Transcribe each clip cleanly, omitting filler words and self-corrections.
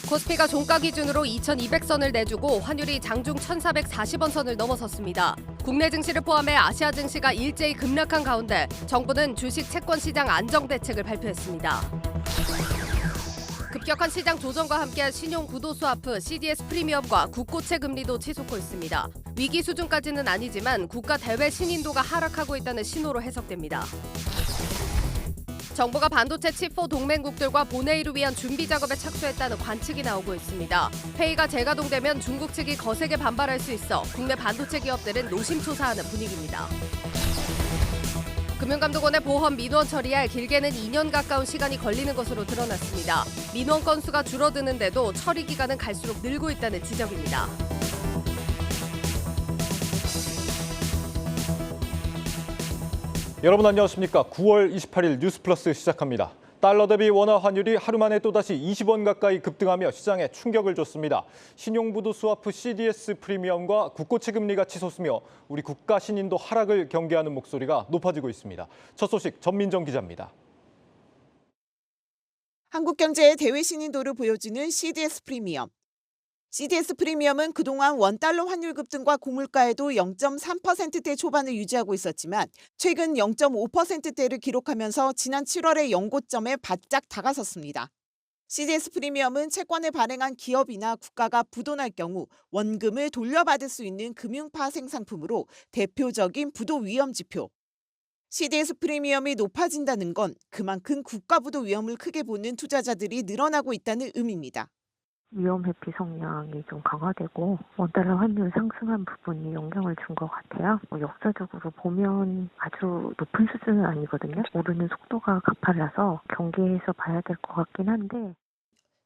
코스피가 종가 기준으로 2,200선을 내주고 환율이 장중 1,440원 선을 넘어섰습니다. 국내 증시를 포함해 아시아 증시가 일제히 급락한 가운데 정부는 주식 채권 시장 안정 대책을 발표했습니다. 급격한 시장 조정과 함께한 신용 구도 스와프 CDS 프리미엄과 국고채 금리도 치솟고 있습니다. 위기 수준까지는 아니지만 국가 대외 신인도가 하락하고 있다는 신호로 해석됩니다. 정부가 반도체 칩4 동맹국들과 본회의를 위한 준비 작업에 착수했다는 관측이 나오고 있습니다. 회의가 재가동되면 중국 측이 거세게 반발할 수 있어 국내 반도체 기업들은 노심초사하는 분위기입니다. 금융감독원의 보험 민원 처리에 길게는 2년 가까운 시간이 걸리는 것으로 드러났습니다. 민원 건수가 줄어드는데도 처리 기간은 갈수록 늘고 있다는 지적입니다. 여러분 안녕하십니까? 9월 28일 뉴스플러스 시작합니다. 달러 대비 원화 환율이 하루 만에 또다시 20원 가까이 급등하며 시장에 충격을 줬습니다. 신용부도 스와프 CDS 프리미엄과 국고채 금리가 치솟으며 우리 국가 신인도 하락을 경계하는 목소리가 높아지고 있습니다. 첫 소식 전민정 기자입니다. 한국 경제의 대외 신인도를 보여주는 CDS 프리미엄. CDS 프리미엄은 그동안 원달러 환율 급등과 고물가에도 0.3%대 초반을 유지하고 있었지만 최근 0.5%대를 기록하면서 지난 7월의 연고점에 바짝 다가섰습니다. CDS 프리미엄은 채권을 발행한 기업이나 국가가 부도날 경우 원금을 돌려받을 수 있는 금융파생 상품으로 대표적인 부도 위험 지표. CDS 프리미엄이 높아진다는 건 그만큼 국가 부도 위험을 크게 보는 투자자들이 늘어나고 있다는 의미입니다. 위험 회피 성향이 좀 강화되고 원달러 환율 상승한 부분이 영향을 준 것 같아요. 역사적으로 보면 아주 높은 수준은 아니거든요. 오르는 속도가 가팔라서 경계해서 봐야 될 것 같긴 한데.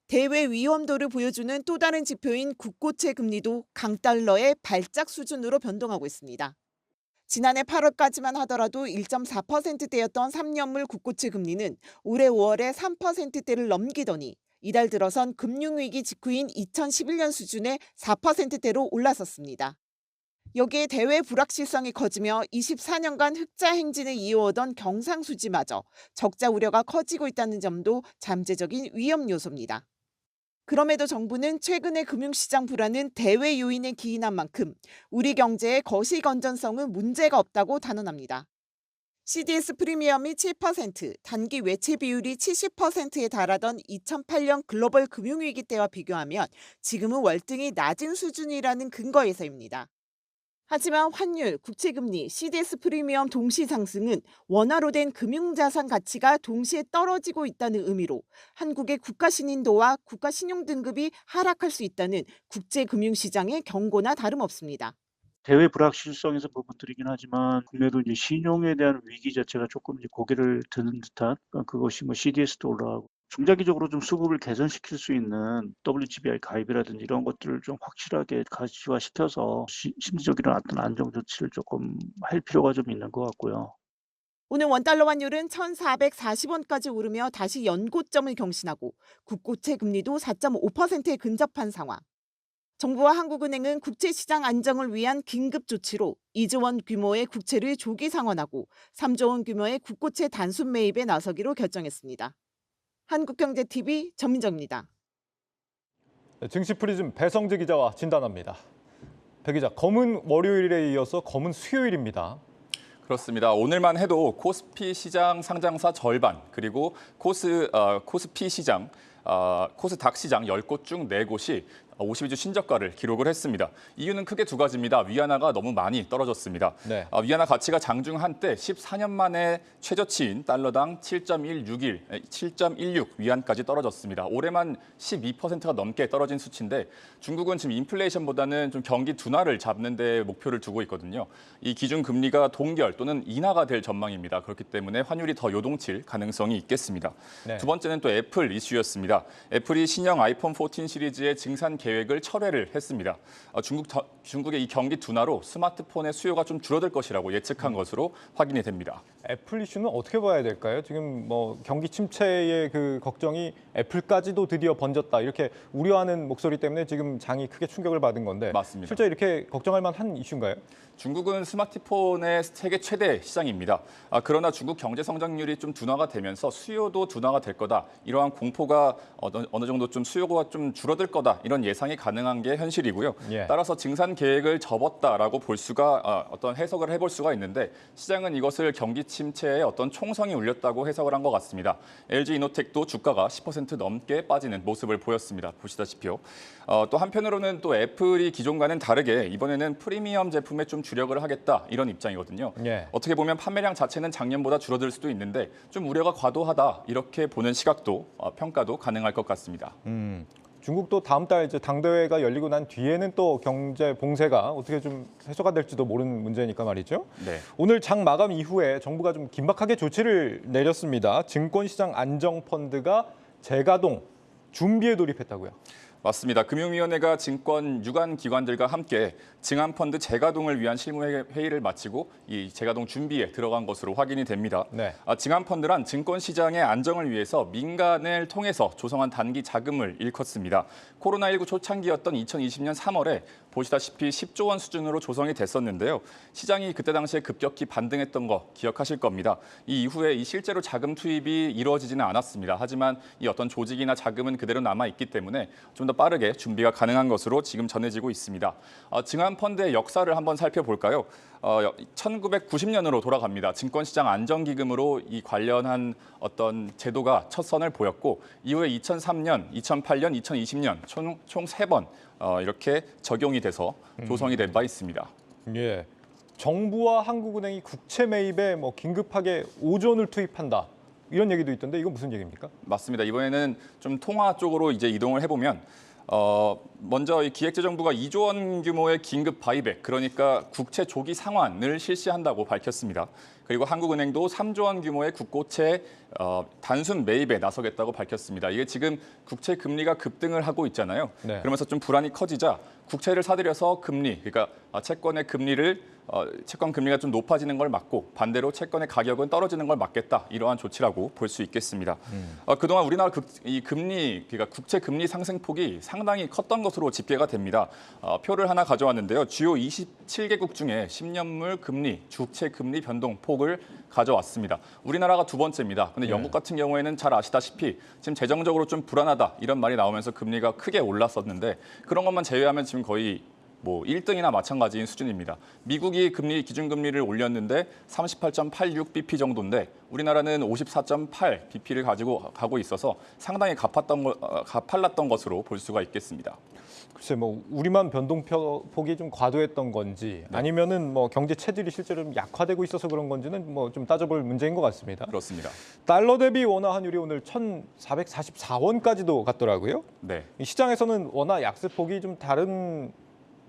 대외 위험도를 보여주는 또 다른 지표인 국고채 금리도 강달러의 발작 수준으로 변동하고 있습니다. 지난해 8월까지만 하더라도 1.4%대였던 3년물 국고채 금리는 올해 5월에 3%대를 넘기더니 이달 들어선 금융위기 직후인 2011년 수준의 4%대로 올라섰습니다. 여기에 대외 불확실성이 커지며 24년간 흑자 행진을 이어오던 경상수지마저 적자 우려가 커지고 있다는 점도 잠재적인 위험 요소입니다. 그럼에도 정부는 최근의 금융시장 불안은 대외 요인에 기인한 만큼 우리 경제의 거시 건전성은 문제가 없다고 단언합니다. CDS 프리미엄이 7%, 단기 외채 비율이 70%에 달하던 2008년 글로벌 금융위기 때와 비교하면 지금은 월등히 낮은 수준이라는 근거에서입니다. 하지만 환율, 국채금리, CDS 프리미엄 동시 상승은 원화로 된 금융자산 가치가 동시에 떨어지고 있다는 의미로 한국의 국가 신인도와 국가 신용 등급이 하락할 수 있다는 국제금융시장의 경고나 다름없습니다. 대외 불확실성에서 부분들이긴 하지만 국내도 이제 신용에 대한 위기 자체가 조금 이제 고개를 드는 듯한 그것이 CDS도 올라가고 중장기적으로 좀 수급을 개선시킬 수 있는 WGBI 가입이라든지 이런 것들을 좀 확실하게 가시화시켜서 심리적인 어떤 안정 조치를 조금 할 필요가 좀 있는 것 같고요. 오늘 원달러 환율은 1,440원까지 오르며 다시 연고점을 경신하고 국고채 금리도 4.5%에 근접한 상황. 정부와 한국은행은 국채시장 안정을 위한 긴급 조치로 2조 원 규모의 국채를 조기 상환하고 3조 원 규모의 국고채 단순 매입에 나서기로 결정했습니다. 한국경제TV 전민정입니다. 증시 프리즘 배성재 기자와 진단합니다. 배 기자, 검은 월요일에 이어서 검은 수요일입니다. 그렇습니다. 오늘만 해도 코스피 시장 상장사 절반, 그리고 코스피 시장, 코스닥 시장 10곳 중 4곳이 52주 신저가를 기록을 했습니다. 이유는 크게 두 가지입니다. 위안화가 너무 많이 떨어졌습니다. 네. 위안화 가치가 장중 한때 14년 만에 최저치인 달러당 7.16 위안까지 떨어졌습니다. 올해만 12%가 넘게 떨어진 수치인데 중국은 지금 인플레이션보다는 좀 경기 둔화를 잡는 데 목표를 두고 있거든요. 이 기준 금리가 동결 또는 인하가 될 전망입니다. 그렇기 때문에 환율이 더 요동칠 가능성이 있겠습니다. 네. 두 번째는 또 애플 이슈였습니다. 애플이 신형 아이폰 14 시리즈의 증산 계획을 철회를 했습니다. 중국의 이 경기 둔화로 스마트폰의 수요가 좀 줄어들 것이라고 예측한 것으로 확인이 됩니다. 애플 이슈는 어떻게 봐야 될까요? 지금 뭐 경기 침체의 그 걱정이 애플까지도 드디어 번졌다 이렇게 우려하는 목소리 때문에 지금 장이 크게 충격을 받은 건데 맞습니다. 실제 이렇게 걱정할 만한 이슈인가요? 중국은 스마트폰의 세계 최대 시장입니다. 그러나 중국 경제 성장률이 좀 둔화가 되면서 수요도 둔화가 될 거다. 이러한 공포가 어느 정도 좀 수요가 좀 줄어들 거다. 이런 예상이 가능한 게 현실이고요. 예. 따라서 증산 계획을 접었다라고 볼 수가 어떤 해석을 해볼 수가 있는데 시장은 이것을 경기 침체에 어떤 총성이 울렸다고 해석을 한 것 같습니다. LG이노텍도 주가가 10% 넘게 빠지는 모습을 보였습니다. 보시다시피요. 또 한편으로는 또 애플이 기존과는 다르게 이번에는 프리미엄 제품에 좀 주력을 하겠다 이런 입장이거든요. 예. 어떻게 보면 판매량 자체는 작년보다 줄어들 수도 있는데 좀 우려가 과도하다 이렇게 보는 시각도 평가도 가능할 것 같습니다. 중국도 다음 달 이제 당대회가 열리고 난 뒤에는 또 경제 봉쇄가 어떻게 좀 해소가 될지도 모르는 문제니까 말이죠. 네. 오늘 장 마감 이후에 정부가 좀 긴박하게 조치를 내렸습니다. 증권시장 안정펀드가 재가동 준비에 돌입했다고요. 맞습니다. 금융위원회가 증권 유관 기관들과 함께 증안펀드 재가동을 위한 실무회의를 마치고 이 재가동 준비에 들어간 것으로 확인이 됩니다. 네. 증안펀드란 증권시장의 안정을 위해서 민간을 통해서 조성한 단기 자금을 일컫습니다. 코로나19 초창기였던 2020년 3월에 보시다시피 10조 원 수준으로 조성이 됐었는데요. 시장이 그때 당시에 급격히 반등했던 거 기억하실 겁니다. 이 이후에 이 실제로 자금 투입이 이루어지지는 않았습니다. 하지만 이 어떤 조직이나 자금은 그대로 남아있기 때문에 좀 더 빠르게 준비가 가능한 것으로 지금 전해지고 있습니다. 증안펀드의 역사를 한번 살펴볼까요? 1990년으로 돌아갑니다. 증권시장 안정기금으로 이 관련한 어떤 제도가 첫 선을 보였고 이후에 2003년, 2008년, 2020년 총 3번 이렇게 적용이 돼서 조성이 된 바 있습니다. 예. 정부와 한국은행이 국채 매입에 뭐 긴급하게 5조 원을 투입한다. 이런 얘기도 있던데 이건 무슨 얘기입니까? 맞습니다. 이번에는 좀 통화 쪽으로 이제 이동을 해보면 먼저 이 기획재정부가 2조 원 규모의 긴급 바이백, 그러니까 국채 조기 상환을 실시한다고 밝혔습니다. 그리고 한국은행도 3조 원 규모의 국고채 단순 매입에 나서겠다고 밝혔습니다. 이게 지금 국채 금리가 급등을 하고 있잖아요. 네. 그러면서 좀 불안이 커지자 국채를 사들여서 금리, 그러니까 채권의 금리를 채권 금리가 좀 높아지는 걸 막고 반대로 채권의 가격은 떨어지는 걸 막겠다 이러한 조치라고 볼 수 있겠습니다. 그동안 우리나라 이 금리, 그러니까 국채 금리 상승폭이 상당히 컸던 것으로 집계가 됩니다. 표를 하나 가져왔는데요. 주요 27개국 중에 10년물 금리, 주채 금리 변동폭을 가져왔습니다. 우리나라가 두 번째입니다. 근데 영국 같은 경우에는 잘 아시다시피 지금 재정적으로 좀 불안하다 이런 말이 나오면서 금리가 크게 올랐었는데 그런 것만 제외하면 지금 거의 1등이나 마찬가지인 수준입니다. 미국이 기준금리를 올렸는데 38.86 bp 정도인데 우리나라는 54.8 bp를 가지고 가고 있어서 상당히 가팔랐던 것으로 볼 수가 있겠습니다. 글쎄 우리만 변동폭이 좀 과도했던 건지 아니면은 경제 체질이 실제로 좀 약화되고 있어서 그런 건지는 좀 따져볼 문제인 것 같습니다. 그렇습니다. 달러 대비 원화 환율이 오늘 1,444원까지도 갔더라고요. 네. 시장에서는 원화 약세폭이 좀 다른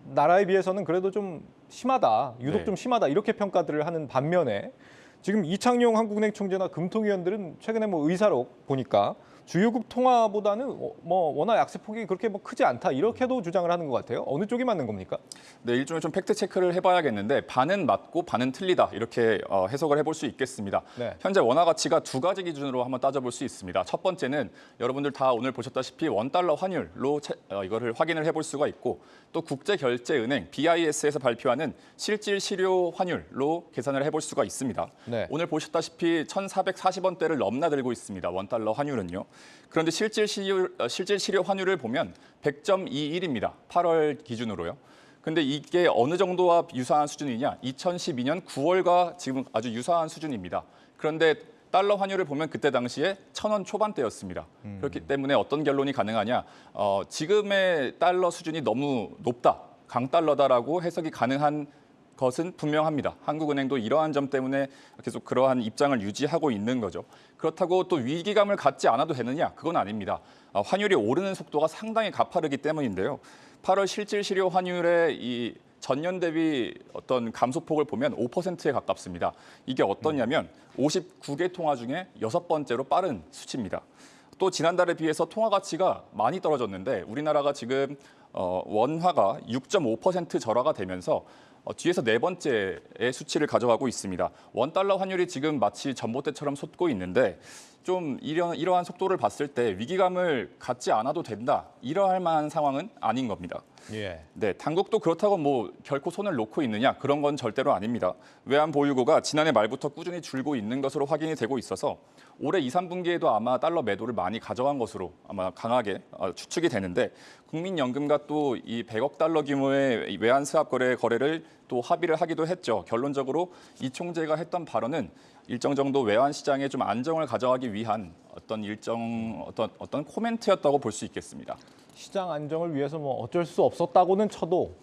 나라에 비해서는 그래도 좀 심하다, 유독 좀 심하다 이렇게 평가들을 하는 반면에 지금 이창용 한국은행 총재나 금통위원들은 최근에 의사록 보니까 주요국 통화보다는 원화 약세폭이 그렇게 크지 않다 이렇게도 주장을 하는 것 같아요. 어느 쪽이 맞는 겁니까? 네, 일종의 좀 팩트 체크를 해봐야겠는데 반은 맞고 반은 틀리다 이렇게 해석을 해볼 수 있겠습니다. 네. 현재 원화 가치가 두 가지 기준으로 한번 따져볼 수 있습니다. 첫 번째는 여러분들 다 오늘 보셨다시피 원달러 환율로 이거를 확인을 해볼 수가 있고 또 국제결제은행 BIS에서 발표하는 실질 실효 환율로 계산을 해볼 수가 있습니다. 네. 오늘 보셨다시피 1,440원대를 넘나들고 있습니다. 원달러 환율은요. 그런데 실질 실효 환율을 보면 100.21입니다. 8월 기준으로요. 근데 이게 어느 정도와 유사한 수준이냐? 2012년 9월과 지금 아주 유사한 수준입니다. 그런데 달러 환율을 보면 그때 당시에 1,000원 초반대였습니다. 그렇기 때문에 어떤 결론이 가능하냐? 지금의 달러 수준이 너무 높다, 강달러다라고 해석이 가능한 것은 분명합니다. 한국은행도 이러한 점 때문에 계속 그러한 입장을 유지하고 있는 거죠. 그렇다고 또 위기감을 갖지 않아도 되느냐? 그건 아닙니다. 환율이 오르는 속도가 상당히 가파르기 때문인데요. 8월 실질 실효 환율의 이 전년 대비 어떤 감소폭을 보면 5%에 가깝습니다. 이게 어떠냐면 59개 통화 중에 6번째로 빠른 수치입니다. 또 지난달에 비해서 통화 가치가 많이 떨어졌는데 우리나라가 지금 원화가 6.5% 절하가 되면서 뒤에서 네 번째의 수치를 가져가고 있습니다. 원달러 환율이 지금 마치 전봇대처럼 솟고 있는데 좀 이러한 속도를 봤을 때 위기감을 갖지 않아도 된다. 이러할 만한 상황은 아닌 겁니다. 예. 네, 당국도 그렇다고 뭐 결코 손을 놓고 있느냐 그런 건 절대로 아닙니다. 외환 보유고가 지난해 말부터 꾸준히 줄고 있는 것으로 확인이 되고 있어서 올해 2, 3분기에도 아마 달러 매도를 많이 가져간 것으로 아마 강하게 추측이 되는데 국민연금과 또 이 100억 달러 규모의 외환 스왑 거래를 또 합의를 하기도 했죠. 결론적으로 이 총재가 했던 발언은 일정 정도 외환 시장에 좀 안정을 가져가기 위한 어떤 코멘트였다고 볼 수 있겠습니다. 시장 안정을 위해서 뭐 어쩔 수 없었다고는 쳐도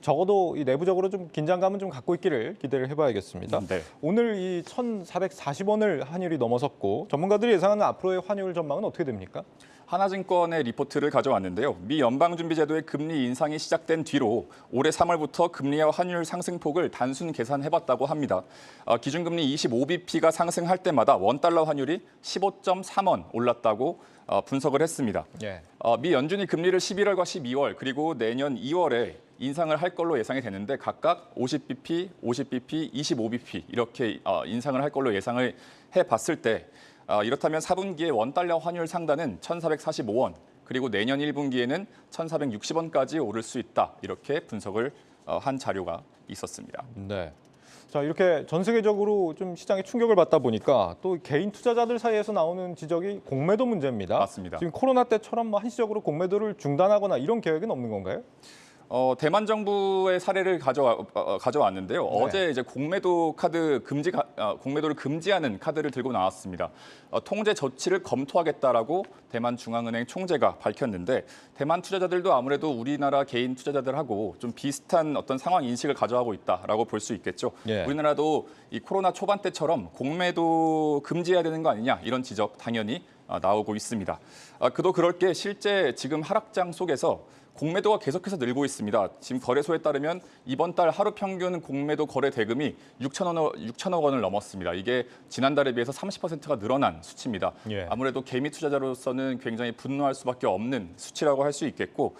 적어도 내부적으로 좀 긴장감은 좀 갖고 있기를 기대를 해봐야겠습니다. 네. 오늘 이 1,440원을 환율이 넘어섰고 전문가들이 예상하는 앞으로의 환율 전망은 어떻게 됩니까? 하나증권의 리포트를 가져왔는데요. 미 연방준비제도의 금리 인상이 시작된 뒤로 올해 3월부터 금리와 환율 상승폭을 단순 계산해봤다고 합니다. 기준금리 25bp가 상승할 때마다 원달러 환율이 15.3원 올랐다고 분석을 했습니다. 예. 미 연준이 금리를 11월과 12월 그리고 내년 2월에 인상을 할 걸로 예상이 되는데 각각 50bp, 50bp, 25bp 이렇게 인상을 할 걸로 예상을 해봤을 때 이렇다면 4분기에 원달러 환율 상단은 1,445원 그리고 내년 1분기에는 1,460원까지 오를 수 있다 이렇게 분석을 한 자료가 있었습니다. 네. 자, 이렇게 전 세계적으로 좀 시장에 충격을 받다 보니까 또 개인 투자자들 사이에서 나오는 지적이 공매도 문제입니다. 맞습니다. 지금 코로나 때처럼 뭐 한시적으로 공매도를 중단하거나 이런 계획은 없는 건가요? 대만 정부의 사례를 가져왔는데요. 네. 어제 이제 공매도를 금지하는 카드를 들고 나왔습니다. 통제 조치를 검토하겠다라고 대만 중앙은행 총재가 밝혔는데 대만 투자자들도 아무래도 우리나라 개인 투자자들하고 좀 비슷한 어떤 상황 인식을 가져가고 있다라고 볼 수 있겠죠. 예. 우리나라도 이 코로나 초반 때처럼 공매도 금지해야 되는 거 아니냐 이런 지적 당연히 나오고 있습니다. 그도 그럴 게 실제 지금 하락장 속에서 공매도가 계속해서 늘고 있습니다. 지금 거래소에 따르면 이번 달 하루 평균 공매도 거래 대금이 6천억 원을 넘었습니다. 이게 지난달에 비해서 30%가 늘어난 수치입니다. 예. 아무래도 개미 투자자로서는 굉장히 분노할 수밖에 없는 수치라고 할 수 있겠고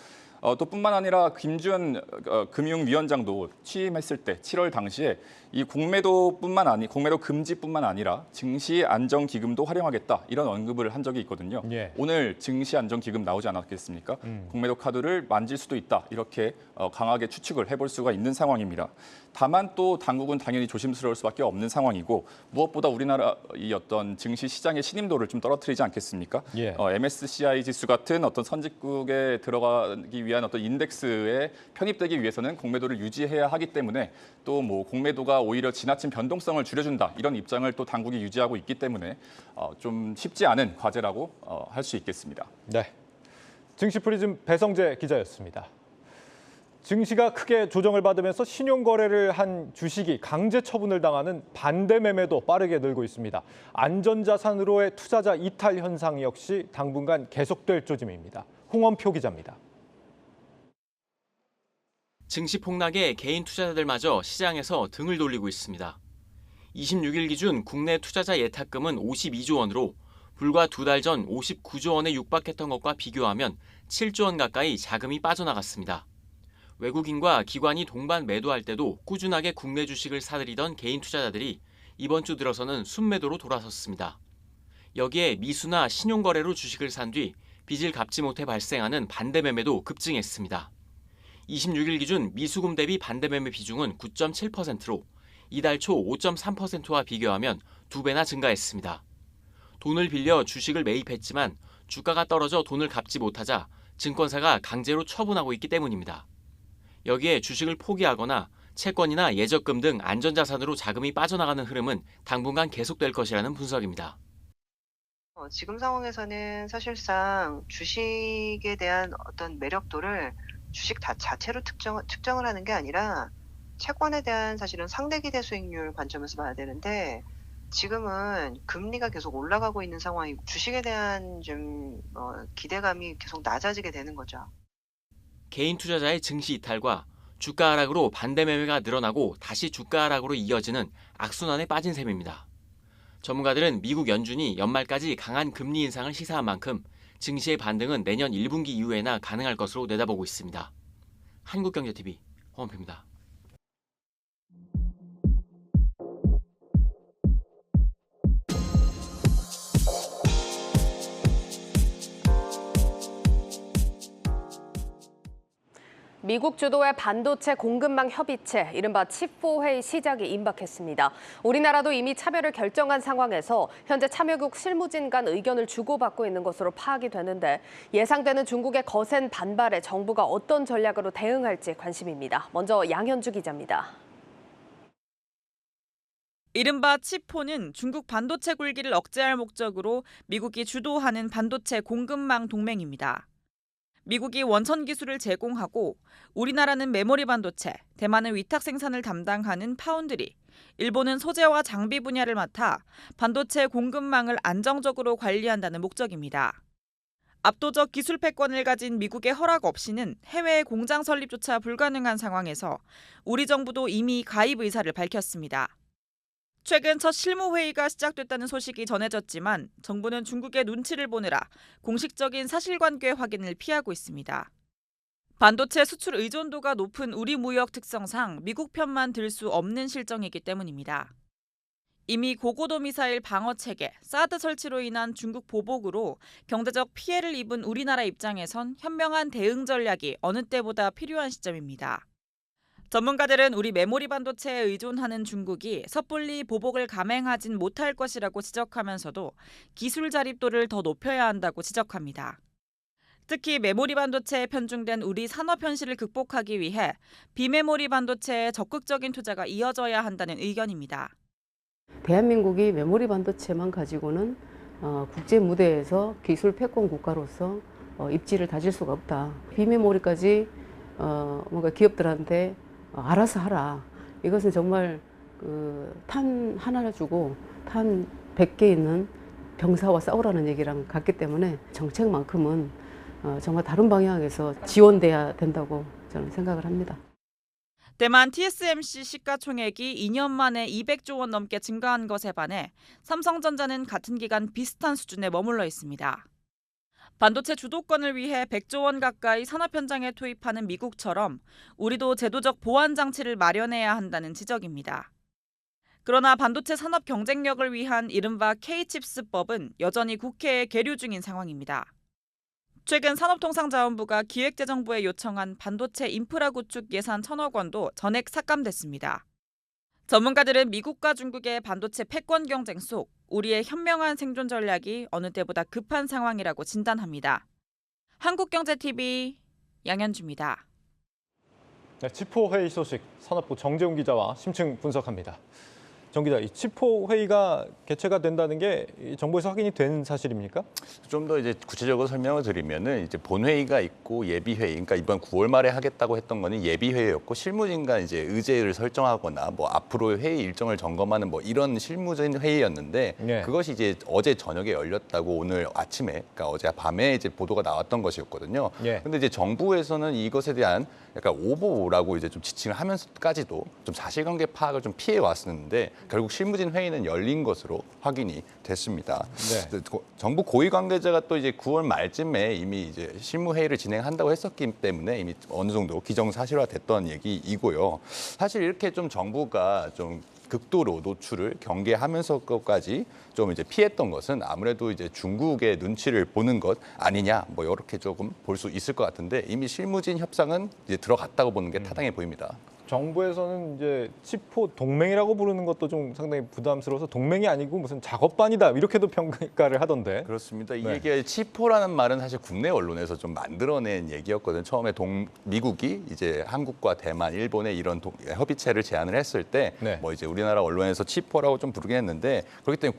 또 뿐만 아니라 김주현 금융위원장도 취임했을 때 7월 당시에 이 공매도 금지뿐만 아니라 증시 안정 기금도 활용하겠다 이런 언급을 한 적이 있거든요. 예. 오늘 증시 안정 기금 나오지 않았겠습니까? 공매도 카드를 만질 수도 있다 이렇게 강하게 추측을 해볼 수가 있는 상황입니다. 다만 또 당국은 당연히 조심스러울 수밖에 없는 상황이고 무엇보다 우리나라 이 어떤 증시 시장의 신임도를 좀 떨어뜨리지 않겠습니까? 예. MSCI 지수 같은 어떤 선진국에 들어가기 위한 어떤 인덱스에 편입되기 위해서는 공매도를 유지해야 하기 때문에 또 뭐 공매도가 오히려 지나친 변동성을 줄여준다 이런 입장을 또 당국이 유지하고 있기 때문에 좀 쉽지 않은 과제라고 할 수 있겠습니다. 네. 증시 프리즘 배성재 기자였습니다. 증시가 크게 조정을 받으면서 신용거래를 한 주식이 강제 처분을 당하는 반대 매매도 빠르게 늘고 있습니다. 안전자산으로의 투자자 이탈 현상 역시 당분간 계속될 조짐입니다. 홍원표 기자입니다. 증시 폭락에 개인 투자자들마저 시장에서 등을 돌리고 있습니다. 26일 기준 국내 투자자 예탁금은 52조 원으로 불과 두 달 전 59조 원에 육박했던 것과 비교하면 7조 원 가까이 자금이 빠져나갔습니다. 외국인과 기관이 동반 매도할 때도 꾸준하게 국내 주식을 사들이던 개인 투자자들이 이번 주 들어서는 순매도로 돌아섰습니다. 여기에 미수나 신용거래로 주식을 산 뒤 빚을 갚지 못해 발생하는 반대매매도 급증했습니다. 26일 기준 미수금 대비 반대매매 비중은 9.7%로 이달 초 5.3%와 비교하면 2배나 증가했습니다. 돈을 빌려 주식을 매입했지만 주가가 떨어져 돈을 갚지 못하자 증권사가 강제로 처분하고 있기 때문입니다. 여기에 주식을 포기하거나 채권이나 예적금 등 안전자산으로 자금이 빠져나가는 흐름은 당분간 계속될 것이라는 분석입니다. 지금 상황에서는 사실상 주식에 대한 어떤 매력도를 주식 자체로 측정을 하는 게 아니라 채권에 대한 사실은 상대기대 수익률 관점에서 봐야 되는데 지금은 금리가 계속 올라가고 있는 상황이고 주식에 대한 좀 기대감이 계속 낮아지게 되는 거죠. 개인 투자자의 증시 이탈과 주가 하락으로 반대 매매가 늘어나고 다시 주가 하락으로 이어지는 악순환에 빠진 셈입니다. 전문가들은 미국 연준이 연말까지 강한 금리 인상을 시사한 만큼 증시의 반등은 내년 1분기 이후에나 가능할 것으로 내다보고 있습니다. 한국경제TV 홍원표입니다. 미국 주도의 반도체 공급망 협의체, 이른바 칩4 회의 시작이 임박했습니다. 우리나라도 이미 참여를 결정한 상황에서 현재 참여국 실무진 간 의견을 주고받고 있는 것으로 파악이 되는데 예상되는 중국의 거센 반발에 정부가 어떤 전략으로 대응할지 관심입니다. 먼저 양현주 기자입니다. 이른바 칩4는 중국 반도체 굴기를 억제할 목적으로 미국이 주도하는 반도체 공급망 동맹입니다. 미국이 원천 기술을 제공하고 우리나라는 메모리 반도체, 대만은 위탁 생산을 담당하는 파운드리, 일본은 소재와 장비 분야를 맡아 반도체 공급망을 안정적으로 관리한다는 목적입니다. 압도적 기술 패권을 가진 미국의 허락 없이는 해외 공장 설립조차 불가능한 상황에서 우리 정부도 이미 가입 의사를 밝혔습니다. 최근 첫 실무회의가 시작됐다는 소식이 전해졌지만 정부는 중국의 눈치를 보느라 공식적인 사실관계 확인을 피하고 있습니다. 반도체 수출 의존도가 높은 우리 무역 특성상 미국 편만 들 수 없는 실정이기 때문입니다. 이미 고고도 미사일 방어 체계, 사드 설치로 인한 중국 보복으로 경제적 피해를 입은 우리나라 입장에선 현명한 대응 전략이 어느 때보다 필요한 시점입니다. 전문가들은 우리 메모리 반도체에 의존하는 중국이 섣불리 보복을 감행하진 못할 것이라고 지적하면서도 기술 자립도를 더 높여야 한다고 지적합니다. 특히 메모리 반도체에 편중된 우리 산업 현실을 극복하기 위해 비메모리 반도체에 적극적인 투자가 이어져야 한다는 의견입니다. 대한민국이 메모리 반도체만 가지고는 국제 무대에서 기술 패권 국가로서 입지를 다질 수가 없다. 비메모리까지 뭔가 기업들한테 알아서 하라. 이것은 정말 탄 하나를 주고 탄 100개 있는 병사와 싸우라는 얘기랑 같기 때문에 정책만큼은 정말 다른 방향에서 지원돼야 된다고 저는 생각을 합니다. 대만 TSMC 시가총액이 2년 만에 200조 원 넘게 증가한 것에 반해 삼성전자는 같은 기간 비슷한 수준에 머물러 있습니다. 반도체 주도권을 위해 100조 원 가까이 산업 현장에 투입하는 미국처럼 우리도 제도적 보완 장치를 마련해야 한다는 지적입니다. 그러나 반도체 산업 경쟁력을 위한 이른바 K-칩스법은 여전히 국회에 계류 중인 상황입니다. 최근 산업통상자원부가 기획재정부에 요청한 반도체 인프라 구축 예산 1,000억 원도 전액 삭감됐습니다. 전문가들은 미국과 중국의 반도체 패권 경쟁 속 우리의 현명한 생존 전략이 어느 때보다 급한 상황이라고 진단합니다. 한국경제TV 양현주입니다. 네, 칩4 회의 소식 산업부 정재훈 기자와 심층 분석합니다. 정 기자, 이 칩4 회의가 개최가 된다는 게 정부에서 확인이 된 사실입니까? 좀 더 이제 구체적으로 설명을 드리면은 이제 본회의가 있고 예비회의, 그러니까 이번 9월 말에 하겠다고 했던 거는 예비회의였고 실무진 간 이제 의제를 설정하거나 뭐 앞으로 회의 일정을 점검하는 뭐 이런 실무진 회의였는데 네. 그것이 이제 어제 저녁에 열렸다고 오늘 아침에, 그러니까 어제 밤에 이제 보도가 나왔던 것이었거든요. 예. 근데 이제 정부에서는 이것에 대한 약간 오보라고 이제 좀 지칭을 하면서까지도 좀 사실관계 파악을 좀 피해 왔었는데 결국 실무진 회의는 열린 것으로 확인이 됐습니다. 네. 정부 고위 관계자가 또 이제 9월 말쯤에 이미 이제 실무 회의를 진행한다고 했었기 때문에 이미 어느 정도 기정사실화됐던 얘기이고요. 사실 이렇게 좀 정부가 좀 극도로 노출을 경계하면서까지 좀 이제 피했던 것은 아무래도 이제 중국의 눈치를 보는 것 아니냐, 뭐 이렇게 조금 볼 수 있을 것 같은데 이미 실무진 협상은 이제 들어갔다고 보는 게 타당해 보입니다. 정부에서는 이제 칩4 동맹이라고 부르는 것도 좀 상당히 부담스러워서 동맹이 아니고 무슨 작업반이다 이렇게도 평가를 하던데. 그렇습니다. 네. 이게 칩4라는 말은 사실 국내 언론에서 좀 만들어낸 얘기였거든요. 처음에 미국이 이제 한국과 대만, 일본의 이런 협의체를 제안을 했을 때 뭐 네. 이제 우리나라 언론에서 칩4라고 좀 부르긴 했는데 그렇기 때문에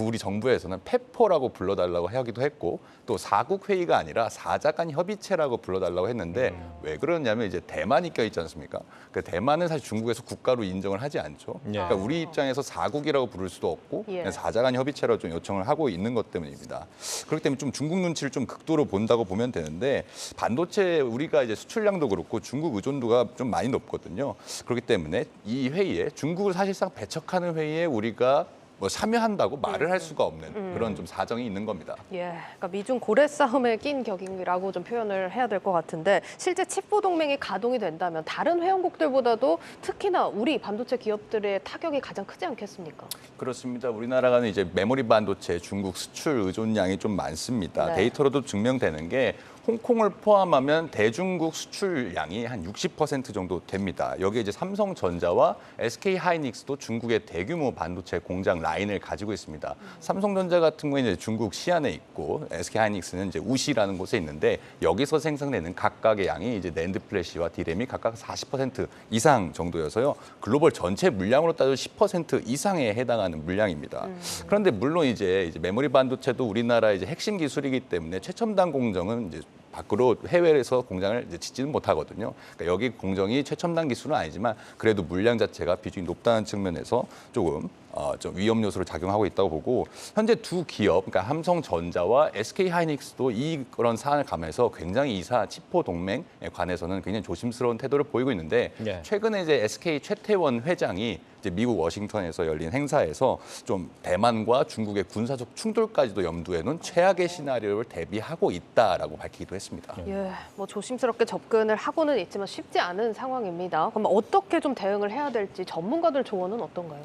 우리 정부에서는 페포라고 불러달라고 하기도 했고 또 4국 회의가 아니라 4자 간 협의체라고 불러달라고 했는데 왜 그러냐면 이제 대만이 껴있지 않습니까? 그 대만은 사실 중국에서 국가로 인정을 하지 않죠. 예. 그러니까 우리 입장에서 4국이라고 부를 수도 없고 예. 4자 간 협의체로 좀 요청을 하고 있는 것 때문입니다. 그렇기 때문에 좀 중국 눈치를 좀 극도로 본다고 보면 되는데 반도체 우리가 이제 수출량도 그렇고 중국 의존도가 좀 많이 높거든요. 그렇기 때문에 이 회의에 중국을 사실상 배척하는 회의에 우리가 뭐 참여한다고 말을 할 수가 없는 그런 좀 사정이 있는 겁니다. 예, 그러니까 미중 고래 싸움에 낀 격이라고 좀 표현을 해야 될 것 같은데 실제 칩4 동맹이 가동이 된다면 다른 회원국들보다도 특히나 우리 반도체 기업들의 타격이 가장 크지 않겠습니까? 그렇습니다. 우리나라가 이제 메모리 반도체 중국 수출 의존량이 좀 많습니다. 네. 데이터로도 증명되는 게 홍콩을 포함하면 대중국 수출량이 한 60% 정도 됩니다. 여기에 이제 삼성전자와 SK하이닉스도 중국의 대규모 반도체 공장 라인을 가지고 있습니다. 삼성전자 같은 경우에는 이제 중국 시안에 있고 SK하이닉스는 이제 우시라는 곳에 있는데 여기서 생산되는 각각의 양이 이제 낸드 플래시와 디램이 각각 40% 이상 정도여서요. 글로벌 전체 물량으로 따져 10% 이상에 해당하는 물량입니다. 그런데 물론 이제 메모리 반도체도 우리나라의 이제 핵심 기술이기 때문에 최첨단 공정은 이제 밖으로 해외에서 공장을 이제 짓지는 못하거든요. 그러니까 여기 공정이 최첨단 기술은 아니지만 그래도 물량 자체가 비중이 높다는 측면에서 조금 좀 위험 요소로 작용하고 있다고 보고 현재 두 기업, 그러니까 삼성전자와 SK하이닉스도 그런 사안을 감안해서 굉장히 이 사안 치포 동맹에 관해서는 굉장히 조심스러운 태도를 보이고 있는데 최근에 이제 SK 최태원 회장이 이제 미국 워싱턴에서 열린 행사에서 좀 대만과 중국의 군사적 충돌까지도 염두에 놓은 최악의 시나리오를 대비하고 있다라고 밝히기도 했습니다. 예, 뭐 조심스럽게 접근을 하고는 있지만 쉽지 않은 상황입니다. 그럼 어떻게 좀 대응을 해야 될지 전문가들 조언은 어떤가요?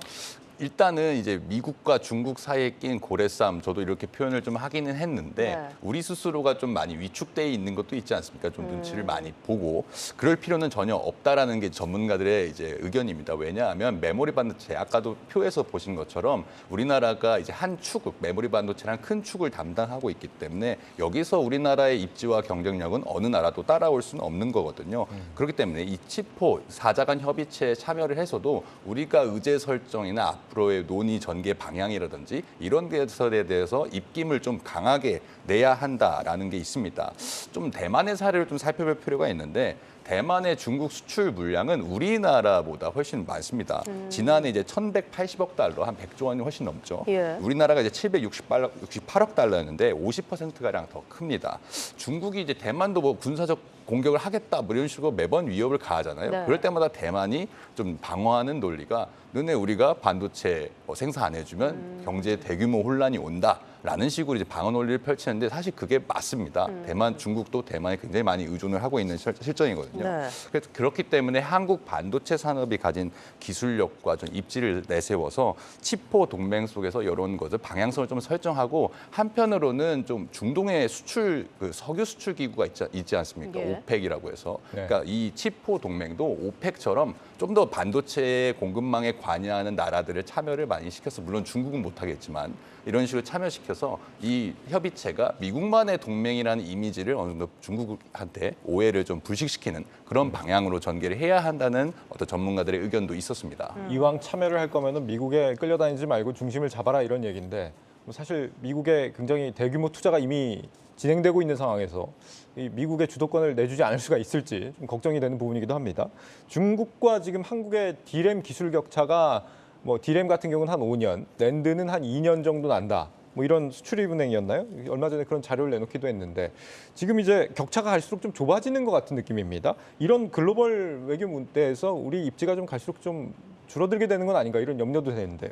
일단은 이제 미국과 중국 사이에 낀 고래싸움, 저도 이렇게 표현을 좀 하기는 했는데 우리 스스로가 좀 많이 위축돼 있는 것도 있지 않습니까? 좀 눈치를 많이 보고 그럴 필요는 전혀 없다라는 게 전문가들의 이제 의견입니다. 왜냐하면 메모리 반도체, 아까도 표에서 보신 것처럼 우리나라가 이제 한 축, 메모리 반도체란 큰 축을 담당하고 있기 때문에 여기서 우리나라의 입지와 경쟁력은 어느 나라도 따라올 수는 없는 거거든요. 그렇기 때문에 이 치포 4자 간 협의체에 참여를 해서도 우리가 의제 설정이나 앞으로의 논의 전개 방향이라든지 이런 것에 대해서 입김을 좀 강하게 내야 한다라는 게 있습니다. 좀 대만의 사례를 좀 살펴볼 필요가 있는데 대만의 중국 수출 물량은 우리나라보다 훨씬 많습니다. 지난해 이제 1,180억 달러, 한 100조 원이 훨씬 넘죠. 우리나라가 이제 768억 달러였는데 50%가량 더 큽니다. 중국이 이제 대만도 뭐 군사적 공격을 하겠다 뭐 이런 식으로 매번 위협을 가하잖아요. 그럴 때마다 대만이 좀 방어하는 논리가 너네 우리가 반도체 생산 안 해주면 경제 대규모 혼란이 온다라는 식으로 이제 방어 논리를 펼치는데 사실 그게 맞습니다. 대만, 중국도 대만에 굉장히 많이 의존을 하고 있는 실정이거든요. 그래서 그렇기 때문에 한국 반도체 산업이 가진 기술력과 좀 입지를 내세워서 치포 동맹 속에서 이런 것을 방향성을 좀 설정하고 한편으로는 좀 중동의 수출 그 석유 수출 기구가 있지 않습니까? 오펙이라고 해서 그러니까 이 치포 동맹도 오펙처럼 좀 더 반도체 공급망에 관여하는 나라들을 참여를 많이 시켜서 물론 중국은 못하겠지만 이런 식으로 참여시켜서 이 협의체가 미국만의 동맹이라는 이미지를 어느 정도 중국한테 오해를 좀 불식시키는 그런 방향으로 전개를 해야 한다는 어떤 전문가들의 의견도 있었습니다. 이왕 참여를 할 거면은 미국에 끌려다니지 말고 중심을 잡아라 이런 얘기인데 사실 미국의 굉장히 대규모 투자가 이미 진행되고 있는 상황에서 이 미국의 주도권을 내주지 않을 수가 있을지 좀 걱정이 되는 부분이기도 합니다. 중국과 지금 한국의 디램 기술 격차가 뭐 디램 같은 경우는 한 5년, 낸드는 한 2년 정도 난다. 뭐 이런 수출입 은행이었나요? 얼마 전에 그런 자료를 내놓기도 했는데 지금 이제 격차가 갈수록 좀 좁아지는 것 같은 느낌입니다. 이런 글로벌 외교 문제에서 우리 입지가 좀 갈수록 좀 줄어들게 되는 건 아닌가 이런 염려도 되는데요.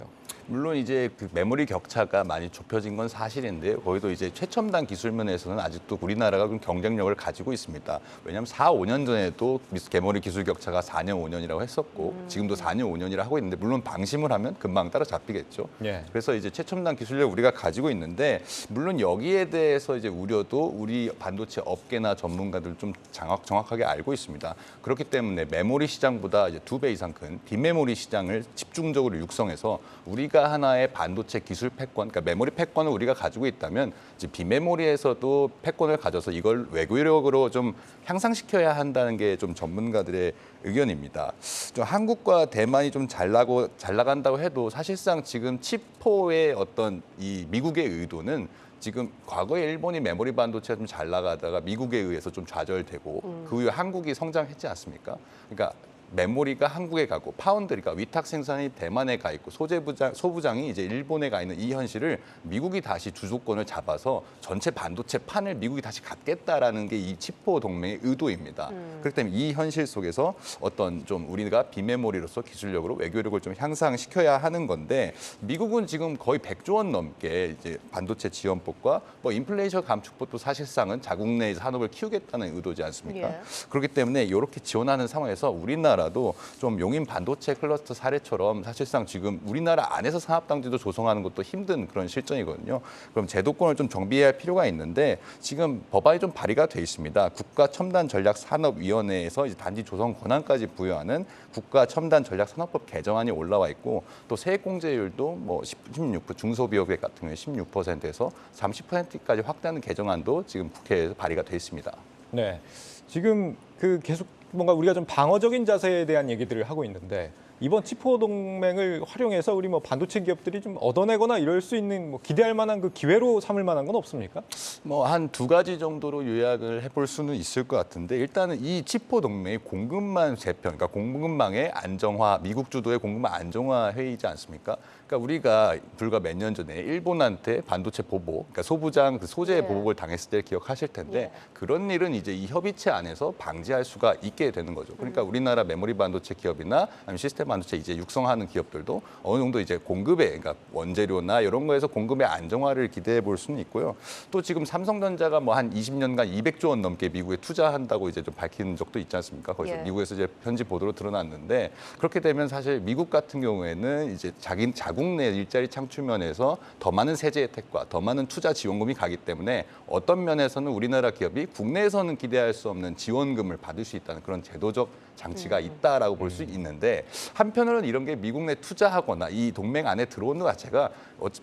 물론 이제 그 메모리 격차가 많이 좁혀진 건 사실인데요. 거기도 이제 최첨단 기술 면에서는 아직도 우리나라가 좀 경쟁력을 가지고 있습니다. 왜냐하면 4, 5년 전에도 메모리 기술 격차가 4년, 5년이라고 했었고 지금도 4년, 5년이라 하고 있는데 물론 방심을 하면 금방 따라잡히겠죠. 그래서 이제 최첨단 기술력 우리가 가지고 있는데 물론 여기에 대해서 이제 우려도 우리 반도체 업계나 전문가들 좀 정확하게 알고 있습니다. 그렇기 때문에 메모리 시장보다 이제 2배 이상 큰 빈메모리 시장을 집중적으로 육성해서 우리가 하나의 반도체 기술 패권, 그러니까 메모리 패권을 우리가 가지고 있다면 이제 비메모리에서도 패권을 가져서 이걸 외교력으로 좀 향상시켜야 한다는 게 좀 전문가들의 의견입니다. 좀 한국과 대만이 좀 잘 나간다고 해도 사실상 지금 치포의 어떤 이 미국의 의도는 지금 과거에 일본이 메모리 반도체가 좀 잘 나가다가 미국에 의해서 좀 좌절되고 그 이후에 한국이 성장했지 않습니까? 그러니까 메모리가 한국에 가고 파운드리가 위탁 생산이 대만에 가 있고 소부장이 이제 일본에 가 있는 이 현실을 미국이 다시 주도권을 잡아서 전체 반도체 판을 미국이 다시 갖겠다라는 게 이 치포 동맹의 의도입니다. 그렇기 때문에 이 현실 속에서 어떤 좀 우리가 비메모리로서 기술력으로 외교력을 좀 향상시켜야 하는 건데 미국은 지금 거의 100조 원 넘게 이제 반도체 지원법과 뭐 인플레이션 감축법도 사실상은 자국 내 산업을 키우겠다는 의도지 않습니까? 그렇기 때문에 이렇게 지원하는 상황에서 우리나라 우리나라도 좀 용인 반도체 클러스터 사례처럼 사실상 지금 우리나라 안에서 산업단지도 조성하는 것도 힘든 그런 실정이거든요. 그럼 제도권을 좀 정비해야 할 필요가 있는데 지금 법안이 좀 발의가 돼 있습니다. 국가첨단전략산업위원회에서 이제 단지 조성 권한까지 부여하는 국가첨단전략산업법 개정안이 올라와 있고 또 세액공제율도 뭐 16% 중소기업의 같은 경우에 16%에서 30%까지 확대하는 개정안도 지금 국회에서 발의가 돼 있습니다. 네, 지금 계속 뭔가 우리가 좀 방어적인 자세에 대한 얘기들을 하고 있는데 이번 치포 동맹을 활용해서 우리 뭐 반도체 기업들이 좀 얻어내거나 이럴 수 있는 뭐 기대할 만한 그 기회로 삼을 만한 건 없습니까? 뭐 한 2가지 정도로 요약을 해볼 수는 있을 것 같은데 일단은 이 치포 동맹이 공급망 재편, 그러니까 공급망의 안정화, 미국 주도의 공급망 안정화 회의이지 않습니까? 그러니까 우리가 불과 몇 년 전에 일본한테 반도체 보복, 그러니까 소부장 소재 보복을 당했을 때 기억하실 텐데 그런 일은 이제 이 협의체 안에서 방지할 수가 있게 되는 거죠. 그러니까 우리나라 메모리 반도체 기업이나 아니면 시스템 반도체 이제 육성하는 기업들도 어느 정도 이제 공급에, 그러니까 원재료나 이런 거에서 공급의 안정화를 기대해 볼 수는 있고요. 또 지금 삼성전자가 뭐 한 20년간 200조 원 넘게 미국에 투자한다고 이제 좀 밝힌 적도 있지 않습니까? 거기서 미국에서 이제 현지 보도로 드러났는데 그렇게 되면 사실 미국 같은 경우에는 이제 자국 내 일자리 창출 면에서 더 많은 세제 혜택과 더 많은 투자 지원금이 가기 때문에 어떤 면에서는 우리나라 기업이 국내에서는 기대할 수 없는 지원금을 받을 수 있다는 그런 제도적 장치가 있다라고 볼 수 있는데 한편으로는 이런 게 미국 내 투자하거나 이 동맹 안에 들어오는 것 자체가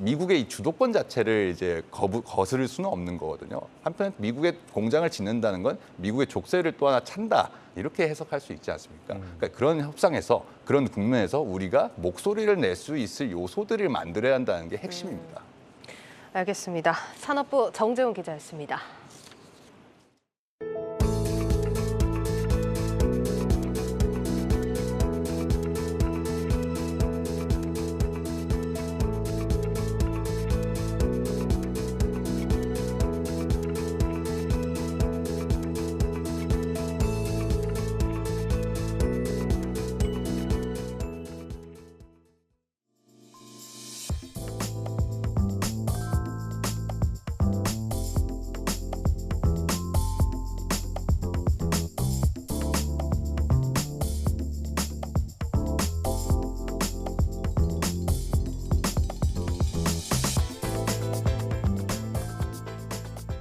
미국의 이 주도권 자체를 이제 거스를 수는 없는 거거든요. 한편 미국의 공장을 짓는다는 건 미국의 족쇄를 또 하나 찬다. 이렇게 해석할 수 있지 않습니까? 그러니까 그런 협상에서 그런 국면에서 우리가 목소리를 낼 수 있을 요소들을 만들어야 한다는 게 핵심입니다. 알겠습니다. 산업부 정재훈 기자였습니다.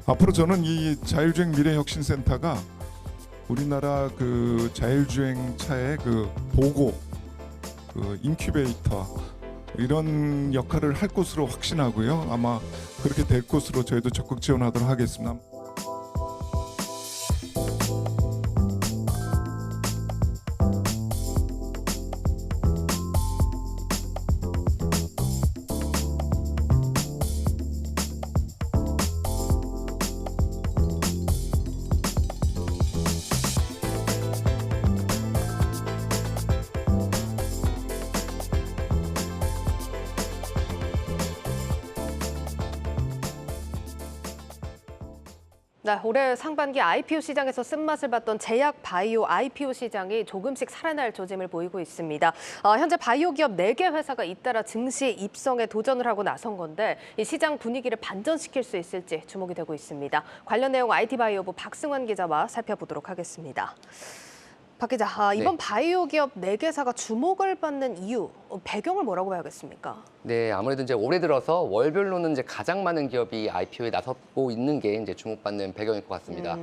앞으로 저는 이 자율주행 미래혁신센터가 우리나라 그 자율주행 차의 그 보고, 그 인큐베이터 이런 역할을 할 것으로 확신하고요. 아마 그렇게 될 것으로 저희도 적극 지원하도록 하겠습니다. 네, 올해 상반기 IPO 시장에서 쓴맛을 봤던 제약 바이오 IPO 시장이 조금씩 살아날 조짐을 보이고 있습니다. 현재 바이오 기업 4개 회사가 잇따라 증시 입성에 도전을 하고 나선 건데 이 시장 분위기를 반전시킬 수 있을지 주목이 되고 있습니다. 관련 내용 IT바이오부 박승환 기자와 살펴보도록 하겠습니다. 박 기자, 이번 바이오 기업 4개사가 주목을 받는 이유, 배경을 뭐라고 봐야겠습니까? 네, 아무래도 이제 올해 들어서 월별로는 이제 가장 많은 기업이 IPO에 나서고 있는 게 이제 주목받는 배경일 것 같습니다.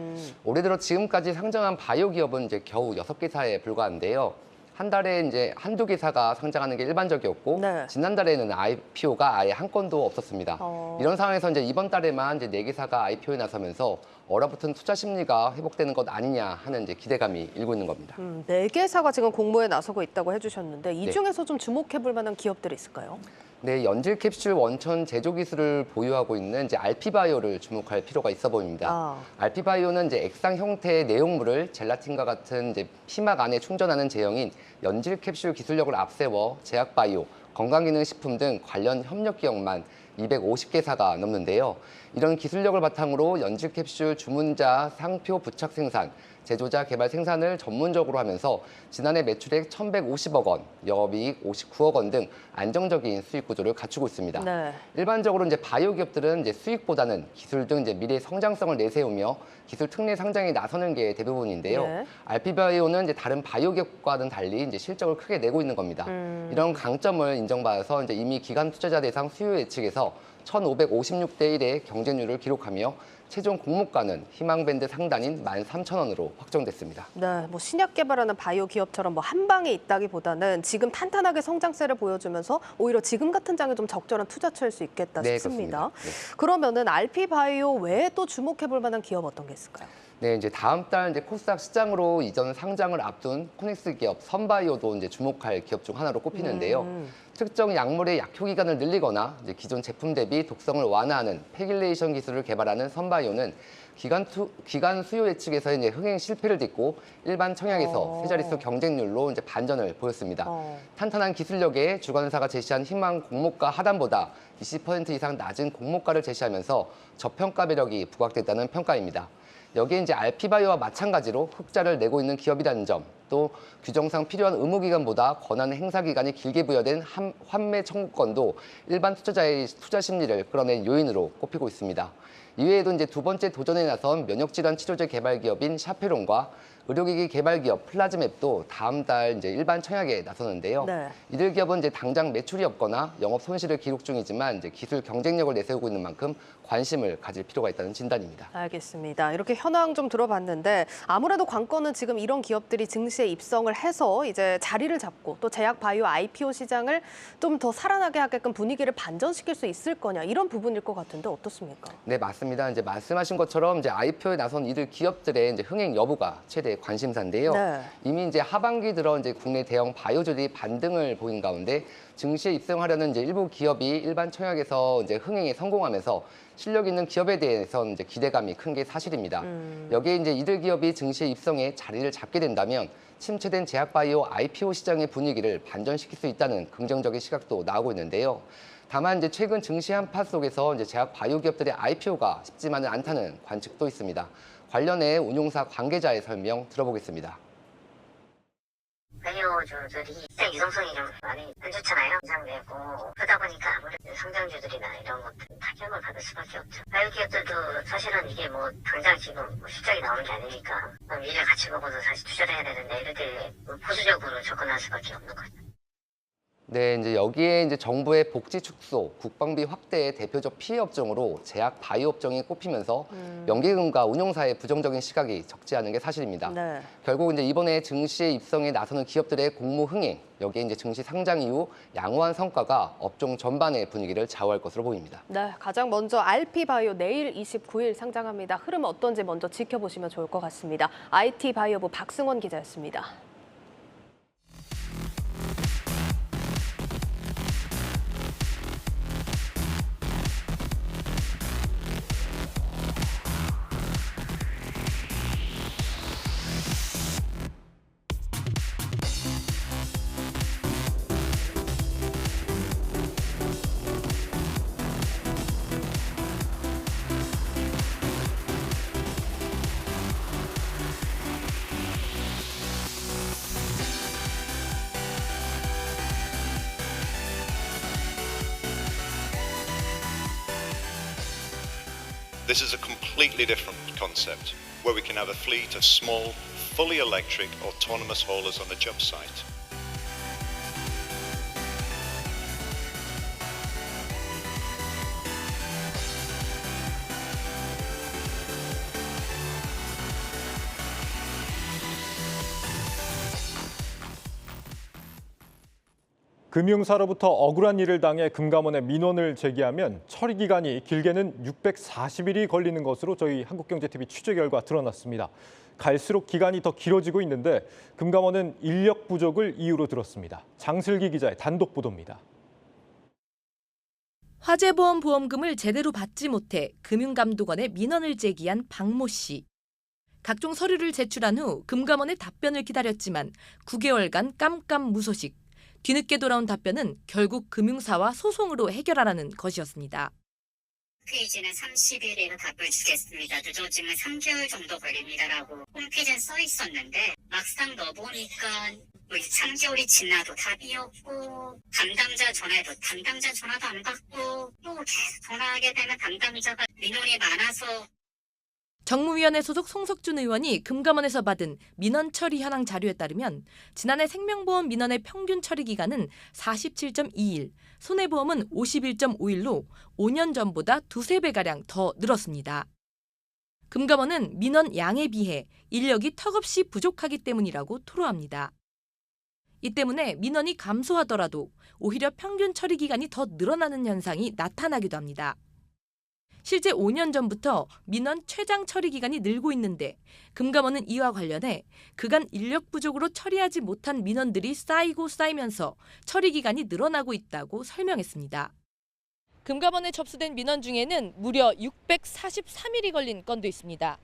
올해 들어 지금까지 상장한 바이오 기업은 이제 겨우 6개사에 불과한데요. 한 달에 이제 한두 개사가 상장하는 게 일반적이었고 지난달에는 IPO가 아예 한 건도 없었습니다. 이런 상황에서 이제 이번 달에만 이제 4개사가 IPO에 나서면서 얼어붙은 투자 심리가 회복되는 것 아니냐 하는 이제 기대감이 일고 있는 겁니다. 4개사가 지금 공모에 나서고 있다고 해주셨는데 이 중에서 좀 주목해볼 만한 기업들이 있을까요? 네, 연질 캡슐 원천 제조 기술을 보유하고 있는 이제 알피바이오를 주목할 필요가 있어 보입니다. 알피바이오는 이제 액상 형태의 내용물을 젤라틴과 같은 이제 피막 안에 충전하는 제형인 연질 캡슐 기술력을 앞세워 제약바이오, 건강기능식품 등 관련 협력 기업만 250개사가 넘는데요. 이런 기술력을 바탕으로 연질 캡슐 주문자, 상표 부착 생산, 제조자 개발 생산을 전문적으로 하면서 지난해 매출액 1,150억 원, 영업이익 59억 원 등 안정적인 수익 구조를 갖추고 있습니다. 네. 일반적으로 이제 바이오 기업들은 이제 수익보다는 기술 등 이제 미래 성장성을 내세우며 기술 특례 상장에 나서는 게 대부분인데요. 네. RP바이오는 이제 다른 바이오 기업과는 달리 이제 실적을 크게 내고 있는 겁니다. 이런 강점을 인정받아서 이제 이미 기관 투자자 대상 수요 예측에서 1,556대 1의 경쟁률을 기록하며 최종 공모가는 희망밴드 상단인 13,000원으로 확정됐습니다. 네, 뭐 신약 개발하는 바이오 기업처럼 뭐 한 방에 있다기보다는 지금 탄탄하게 성장세를 보여주면서 오히려 지금 같은 장에 좀 적절한 투자처일 수 있겠다 네, 싶습니다. 그렇습니다. 네. 그러면은 RP바이오 외에 또 주목해볼 만한 기업 어떤 게 있을까요? 네, 이제 다음 달 이제 코스닥 시장으로 이전 상장을 앞둔 코넥스 기업 선바이오도 이제 주목할 기업 중 하나로 꼽히는데요. 특정 약물의 약효 기간을 늘리거나 이제 기존 제품 대비 독성을 완화하는 패길레이션 기술을 개발하는 선바이오는 기간 수요 예측에서 이제 흥행 실패를 딛고 일반 청약에서 세 자릿수 경쟁률로 이제 반전을 보였습니다. 탄탄한 기술력에 주관사가 제시한 희망 공모가 하단보다 20% 이상 낮은 공모가를 제시하면서 저평가 매력이 부각됐다는 평가입니다. 여기에 이제 RP바이오와 마찬가지로 흑자를 내고 있는 기업이라는 점, 또 규정상 필요한 의무기간보다 권한 행사기간이 길게 부여된 환매 청구권도 일반 투자자의 투자 심리를 끌어낸 요인으로 꼽히고 있습니다. 이외에도 이제 두 번째 도전에 나선 면역질환 치료제 개발 기업인 샤페론과 의료기기 개발 기업 플라즈맵도 다음 달 이제 일반 청약에 나서는데요. 네. 이들 기업은 이제 당장 매출이 없거나 영업 손실을 기록 중이지만 이제 기술 경쟁력을 내세우고 있는 만큼 관심을 가질 필요가 있다는 진단입니다. 알겠습니다. 이렇게 현황 좀 들어봤는데 아무래도 관건은 지금 이런 기업들이 증시에 입성을 해서 이제 자리를 잡고 또 제약 바이오 IPO 시장을 좀 더 살아나게 하게끔 분위기를 반전시킬 수 있을 거냐 이런 부분일 것 같은데 어떻습니까? 네, 맞습니다. 이제 말씀하신 것처럼 이제 IPO에 나선 이들 기업들의 이제 흥행 여부가 최대 관심사인데요. 네. 이미 이제 하반기 들어 이제 국내 대형 바이오주들이 반등을 보인 가운데 증시에 입성하려는 이제 일부 기업이 일반 청약에서 이제 흥행에 성공하면서 실력 있는 기업에 대해서는 이제 기대감이 큰 게 사실입니다. 여기에 이제 이들 기업이 증시에 입성해 자리를 잡게 된다면 침체된 제약바이오 IPO 시장의 분위기를 반전시킬 수 있다는 긍정적인 시각도 나오고 있는데요. 다만 이제 최근 증시 한파 속에서 이제 제약 바이오 기업들의 IPO가 쉽지만은 않다는 관측도 있습니다. 관련해 운용사 관계자의 설명 들어보겠습니다. 바이오주들이 시장 유동성이 좀 많이 안 좋잖아요. 인상되고 그러다 보니까 아무래도 성장주들이나 이런 것들 타격을 받을 수밖에 없죠. 바이오 기업들도 사실은 이게 뭐 당장 지금 뭐 실적이 나오는 게 아니니까 미래 가치 보고서 사실 투자를 해야 되는데 이럴 때 보수적으로 접근할 수밖에 없는 거죠. 네, 이제 여기에 이제 정부의 복지 축소, 국방비 확대의 대표적 피해 업종으로 제약 바이오 업종이 꼽히면서 연기금과 운용사의 부정적인 시각이 적지 않은 게 사실입니다. 네. 결국 이제 이번에 증시에 입성에 나서는 기업들의 공모 흥행, 여기에 이제 증시 상장 이후 양호한 성과가 업종 전반의 분위기를 좌우할 것으로 보입니다. 네, 가장 먼저 RP바이오 내일 29일 상장합니다. 흐름 어떤지 먼저 지켜보시면 좋을 것 같습니다. IT바이오부 박승원 기자였습니다. This is a completely different concept, where we can have a fleet of small, fully electric, autonomous haulers on a job site. 금융사로부터 억울한 일을 당해 금감원에 민원을 제기하면 처리 기간이 길게는 640일이 걸리는 것으로 저희 한국경제TV 취재 결과 드러났습니다. 갈수록 기간이 더 길어지고 있는데 금감원은 인력 부족을 이유로 들었습니다. 장슬기 기자의 단독 보도입니다. 화재보험 보험금을 제대로 받지 못해 금융감독원에 민원을 제기한 박모 씨. 각종 서류를 제출한 후 금감원의 답변을 기다렸지만 9개월간 깜깜무소식. 뒤늦게 돌아온 답변은 결국 금융사와 소송으로 해결하라는 것이었습니다. 홈페이지는 30일에는 답을 주겠습니다. 늦어지면 3개월 정도 걸립니다라고 홈페이지에 써 있었는데 막상 넣어보니까 뭐 3개월이 지나도 답이 없고 담당자 전화도 안 받고 또 계속 전화하게 되면 담당자가 민원이 많아서. 정무위원회 소속 송석준 의원이 금감원에서 받은 민원 처리 현황 자료에 따르면 지난해 생명보험 민원의 평균 처리 기간은 47.2일, 손해보험은 51.5일로 5년 전보다 두세 배가량 더 늘었습니다. 금감원은 민원 양에 비해 인력이 턱없이 부족하기 때문이라고 토로합니다. 이 때문에 민원이 감소하더라도 오히려 평균 처리 기간이 더 늘어나는 현상이 나타나기도 합니다. 실제 5년 전부터 민원 최장 처리 기간이 늘고 있는데 금감원은 이와 관련해 그간 인력 부족으로 처리하지 못한 민원들이 쌓이면서 처리 기간이 늘어나고 있다고 설명했습니다. 금감원에 접수된 민원 중에는 무려 643일이 걸린 건도 있습니다.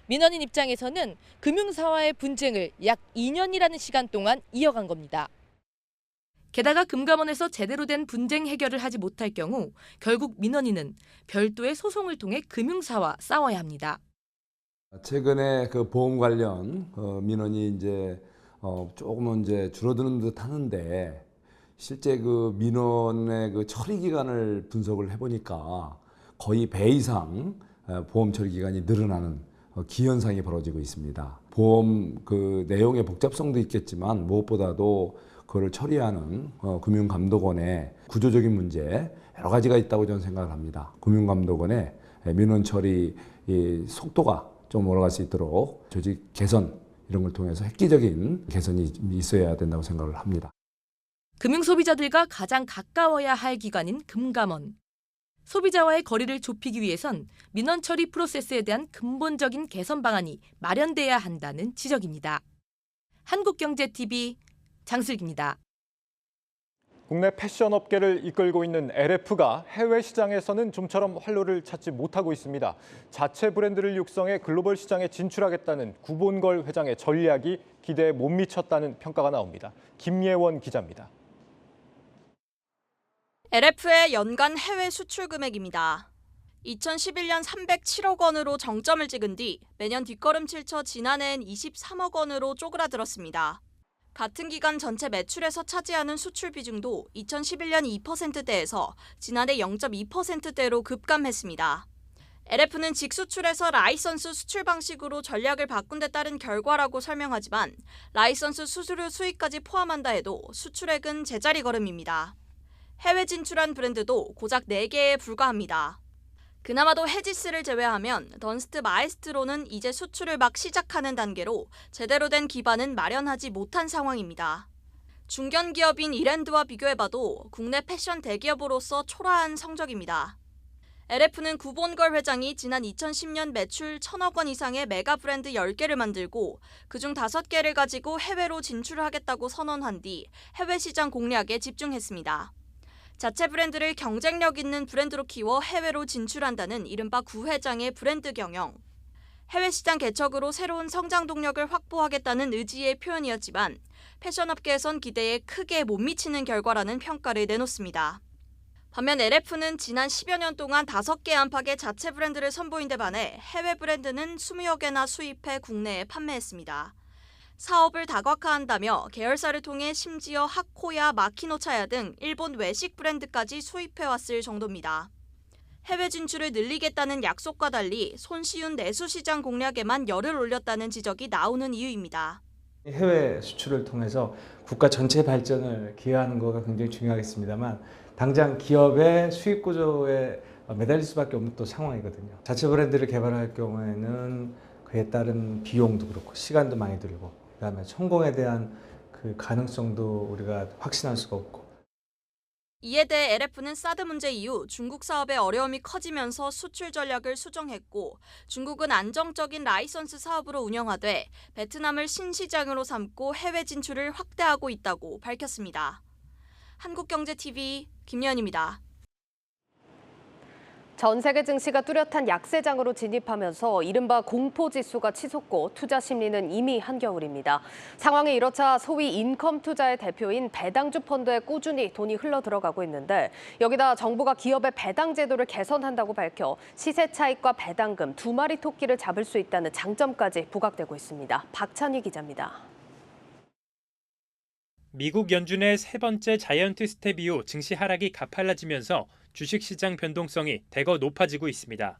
민원인 입장에서는 금융사와의 분쟁을 약 2년이라는 시간 동안 이어간 겁니다. 게다가 금감원에서 제대로 된 분쟁 해결을 하지 못할 경우 결국 민원인은 별도의 소송을 통해 금융사와 싸워야 합니다. 최근에 그 보험 관련 민원이 이제 조금은 이제 줄어드는 듯 하는데 실제 그 민원의 그 처리 기간을 분석을 해보니까 거의 배 이상 보험 처리 기간이 늘어나는 기현상이 벌어지고 있습니다. 보험 그 내용의 복잡성도 있겠지만 무엇보다도 그걸 처리하는 금융감독원의 구조적인 문제 여러 가지가 있다고 저는 생각을 합니다. 금융감독원의 민원 처리 속도가 좀 올라갈 수 있도록 조직 개선 이런 걸 통해서 획기적인 개선이 있어야 된다고 생각을 합니다. 금융소비자들과 가장 가까워야 할 기관인 금감원. 소비자와의 거리를 좁히기 위해선 민원 처리 프로세스에 대한 근본적인 개선 방안이 마련돼야 한다는 지적입니다. 한국경제TV 장슬기입니다. 국내 패션 업계를 이끌고 있는 LF가 해외 시장에서는 좀처럼 활로를 찾지 못하고 있습니다. 자체 브랜드를 육성해 글로벌 시장에 진출하겠다는 구본걸 회장의 전략이 기대에 못 미쳤다는 평가가 나옵니다. 김예원 기자입니다. LF의 연간 해외 수출 금액입니다. 2011년 307억 원으로 정점을 찍은 뒤 매년 뒷걸음질 쳐 지난해엔 23억 원으로 쪼그라들었습니다. 같은 기간 전체 매출에서 차지하는 수출 비중도 2011년 2%대에서 지난해 0.2%대로 급감했습니다. LF는 직수출에서 라이선스 수출 방식으로 전략을 바꾼 데 따른 결과라고 설명하지만 라이선스 수수료 수익까지 포함한다 해도 수출액은 제자리 걸음입니다. 해외 진출한 브랜드도 고작 4개에 불과합니다. 그나마도 헤지스를 제외하면 던스트 마에스트로는 이제 수출을 막 시작하는 단계로 제대로 된 기반은 마련하지 못한 상황입니다. 중견 기업인 이랜드와 비교해봐도 국내 패션 대기업으로서 초라한 성적입니다. LF는 구본걸 회장이 지난 2010년 매출 1,000억 원 이상의 메가 브랜드 10개를 만들고 그중 5개를 가지고 해외로 진출하겠다고 선언한 뒤 해외 시장 공략에 집중했습니다. 자체 브랜드를 경쟁력 있는 브랜드로 키워 해외로 진출한다는 이른바 구회장의 브랜드 경영. 해외 시장 개척으로 새로운 성장 동력을 확보하겠다는 의지의 표현이었지만 패션업계에선 기대에 크게 못 미치는 결과라는 평가를 내놓습니다. 반면 LF는 지난 10여 년 동안 5개 안팎의 자체 브랜드를 선보인 데 반해 해외 브랜드는 20여 개나 수입해 국내에 판매했습니다. 사업을 다각화한다며 계열사를 통해 심지어 하코야, 마키노차야 등 일본 외식 브랜드까지 수입해왔을 정도입니다. 해외 진출을 늘리겠다는 약속과 달리 손쉬운 내수 시장 공략에만 열을 올렸다는 지적이 나오는 이유입니다. 해외 수출을 통해서 국가 전체 발전을 기여하는 것가 굉장히 중요하겠습니다만 당장 기업의 수익 구조에 매달릴 수밖에 없는 또 상황이거든요. 자체 브랜드를 개발할 경우에는 그에 따른 비용도 그렇고 시간도 많이 들고 그다음에 성공에 대한 그 가능성도 우리가 확신할 수가 없고. 이에 대해 LF는 사드 문제 이후 중국 사업의 어려움이 커지면서 수출 전략을 수정했고 중국은 안정적인 라이선스 사업으로 운영하되 베트남을 신시장으로 삼고 해외 진출을 확대하고 있다고 밝혔습니다. 한국경제TV 김예원입니다. 전 세계 증시가 뚜렷한 약세장으로 진입하면서 이른바 공포지수가 치솟고 투자 심리는 이미 한겨울입니다. 상황이 이렇자 소위 인컴 투자의 대표인 배당주 펀드에 꾸준히 돈이 흘러들어가고 있는데 여기다 정부가 기업의 배당 제도를 개선한다고 밝혀 시세 차익과 배당금 두 마리 토끼를 잡을 수 있다는 장점까지 부각되고 있습니다. 박찬희 기자입니다. 미국 연준의 세 번째 자이언트 스텝 이후 증시 하락이 가팔라지면서 주식시장 변동성이 대거 높아지고 있습니다.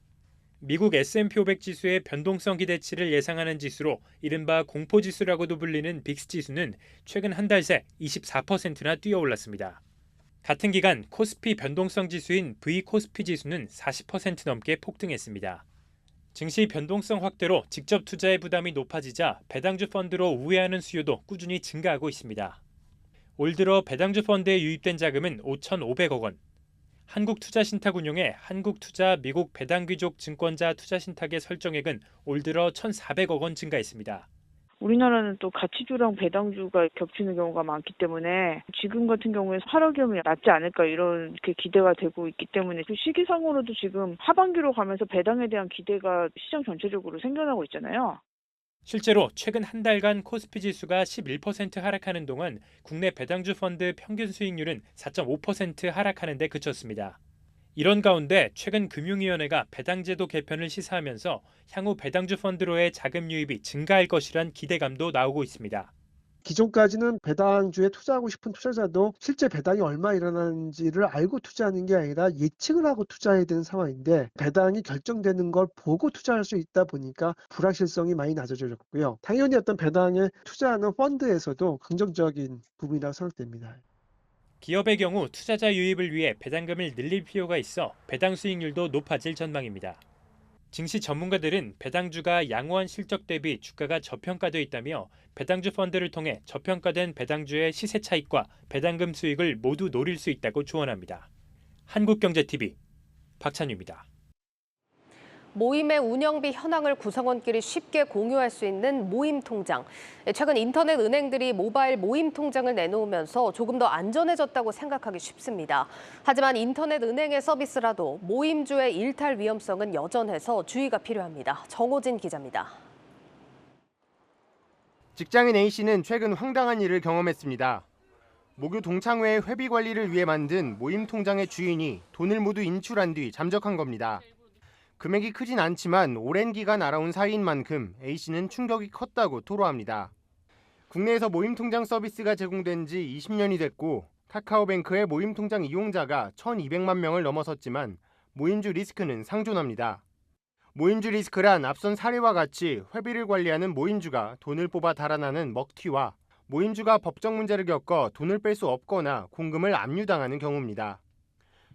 미국 S&P 500 지수의 변동성 기대치를 예상하는 지수로 이른바 공포지수라고도 불리는 빅스 지수는 최근 한 달 새 24%나 뛰어올랐습니다. 같은 기간 코스피 변동성 지수인 V코스피 지수는 40% 넘게 폭등했습니다. 증시 변동성 확대로 직접 투자의 부담이 높아지자 배당주 펀드로 우회하는 수요도 꾸준히 증가하고 있습니다. 올 들어 배당주 펀드에 유입된 자금은 5,500억 원. 한국투자신탁운용의 한국투자 미국 배당귀족 증권자 투자신탁의 설정액은 올 들어 1,400억 원 증가했습니다. 우리나라는 또 가치주랑 배당주가 겹치는 경우가 많기 때문에 지금 같은 경우에 하락이 낫지 않을까 이렇게 기대가 되고 있기 때문에 그 시기상으로도 지금 하반기로 가면서 배당에 대한 기대가 시장 전체적으로 생겨나고 있잖아요. 실제로 최근 한 달간 코스피 지수가 11% 하락하는 동안 국내 배당주 펀드 평균 수익률은 4.5% 하락하는 데 그쳤습니다. 이런 가운데 최근 금융위원회가 배당제도 개편을 시사하면서 향후 배당주 펀드로의 자금 유입이 증가할 것이란 기대감도 나오고 있습니다. 기존까지는 배당주에 투자하고 싶은 투자자도 실제 배당이 얼마 일어나는지를 알고 투자하는 게 아니라 예측을 하고 투자해야 되는 상황인데 배당이 결정되는 걸 보고 투자할 수 있다 보니까 불확실성이 많이 낮아졌고요. 당연히 어떤 배당에 투자하는 펀드에서도 긍정적인 부분이라고 생각됩니다. 기업의 경우 투자자 유입을 위해 배당금을 늘릴 필요가 있어 배당 수익률도 높아질 전망입니다. 증시 전문가들은 배당주가 양호한 실적 대비 주가가 저평가돼 있다며 배당주 펀드를 통해 저평가된 배당주의 시세 차익과 배당금 수익을 모두 노릴 수 있다고 조언합니다. 한국경제TV 박찬유입니다. 모임의 운영비 현황을 구성원끼리 쉽게 공유할 수 있는 모임 통장. 최근 인터넷 은행들이 모바일 모임 통장을 내놓으면서 조금 더 안전해졌다고 생각하기 쉽습니다. 하지만 인터넷 은행의 서비스라도 모임주의 일탈 위험성은 여전해서 주의가 필요합니다. 정호진 기자입니다. 직장인 A씨는 최근 황당한 일을 경험했습니다. 모교 동창회의 회비 관리를 위해 만든 모임 통장의 주인이 돈을 모두 인출한 뒤 잠적한 겁니다. 금액이 크진 않지만 오랜 기간 알아온 사이인 만큼 A씨는 충격이 컸다고 토로합니다. 국내에서 모임통장 서비스가 제공된 지 20년이 됐고 카카오뱅크의 모임통장 이용자가 1,200만 명을 넘어섰지만 모임주 리스크는 상존합니다. 모임주 리스크란 앞선 사례와 같이 회비를 관리하는 모임주가 돈을 뽑아 달아나는 먹튀와 모임주가 법적 문제를 겪어 돈을 뺄 수 없거나 공금을 압류당하는 경우입니다.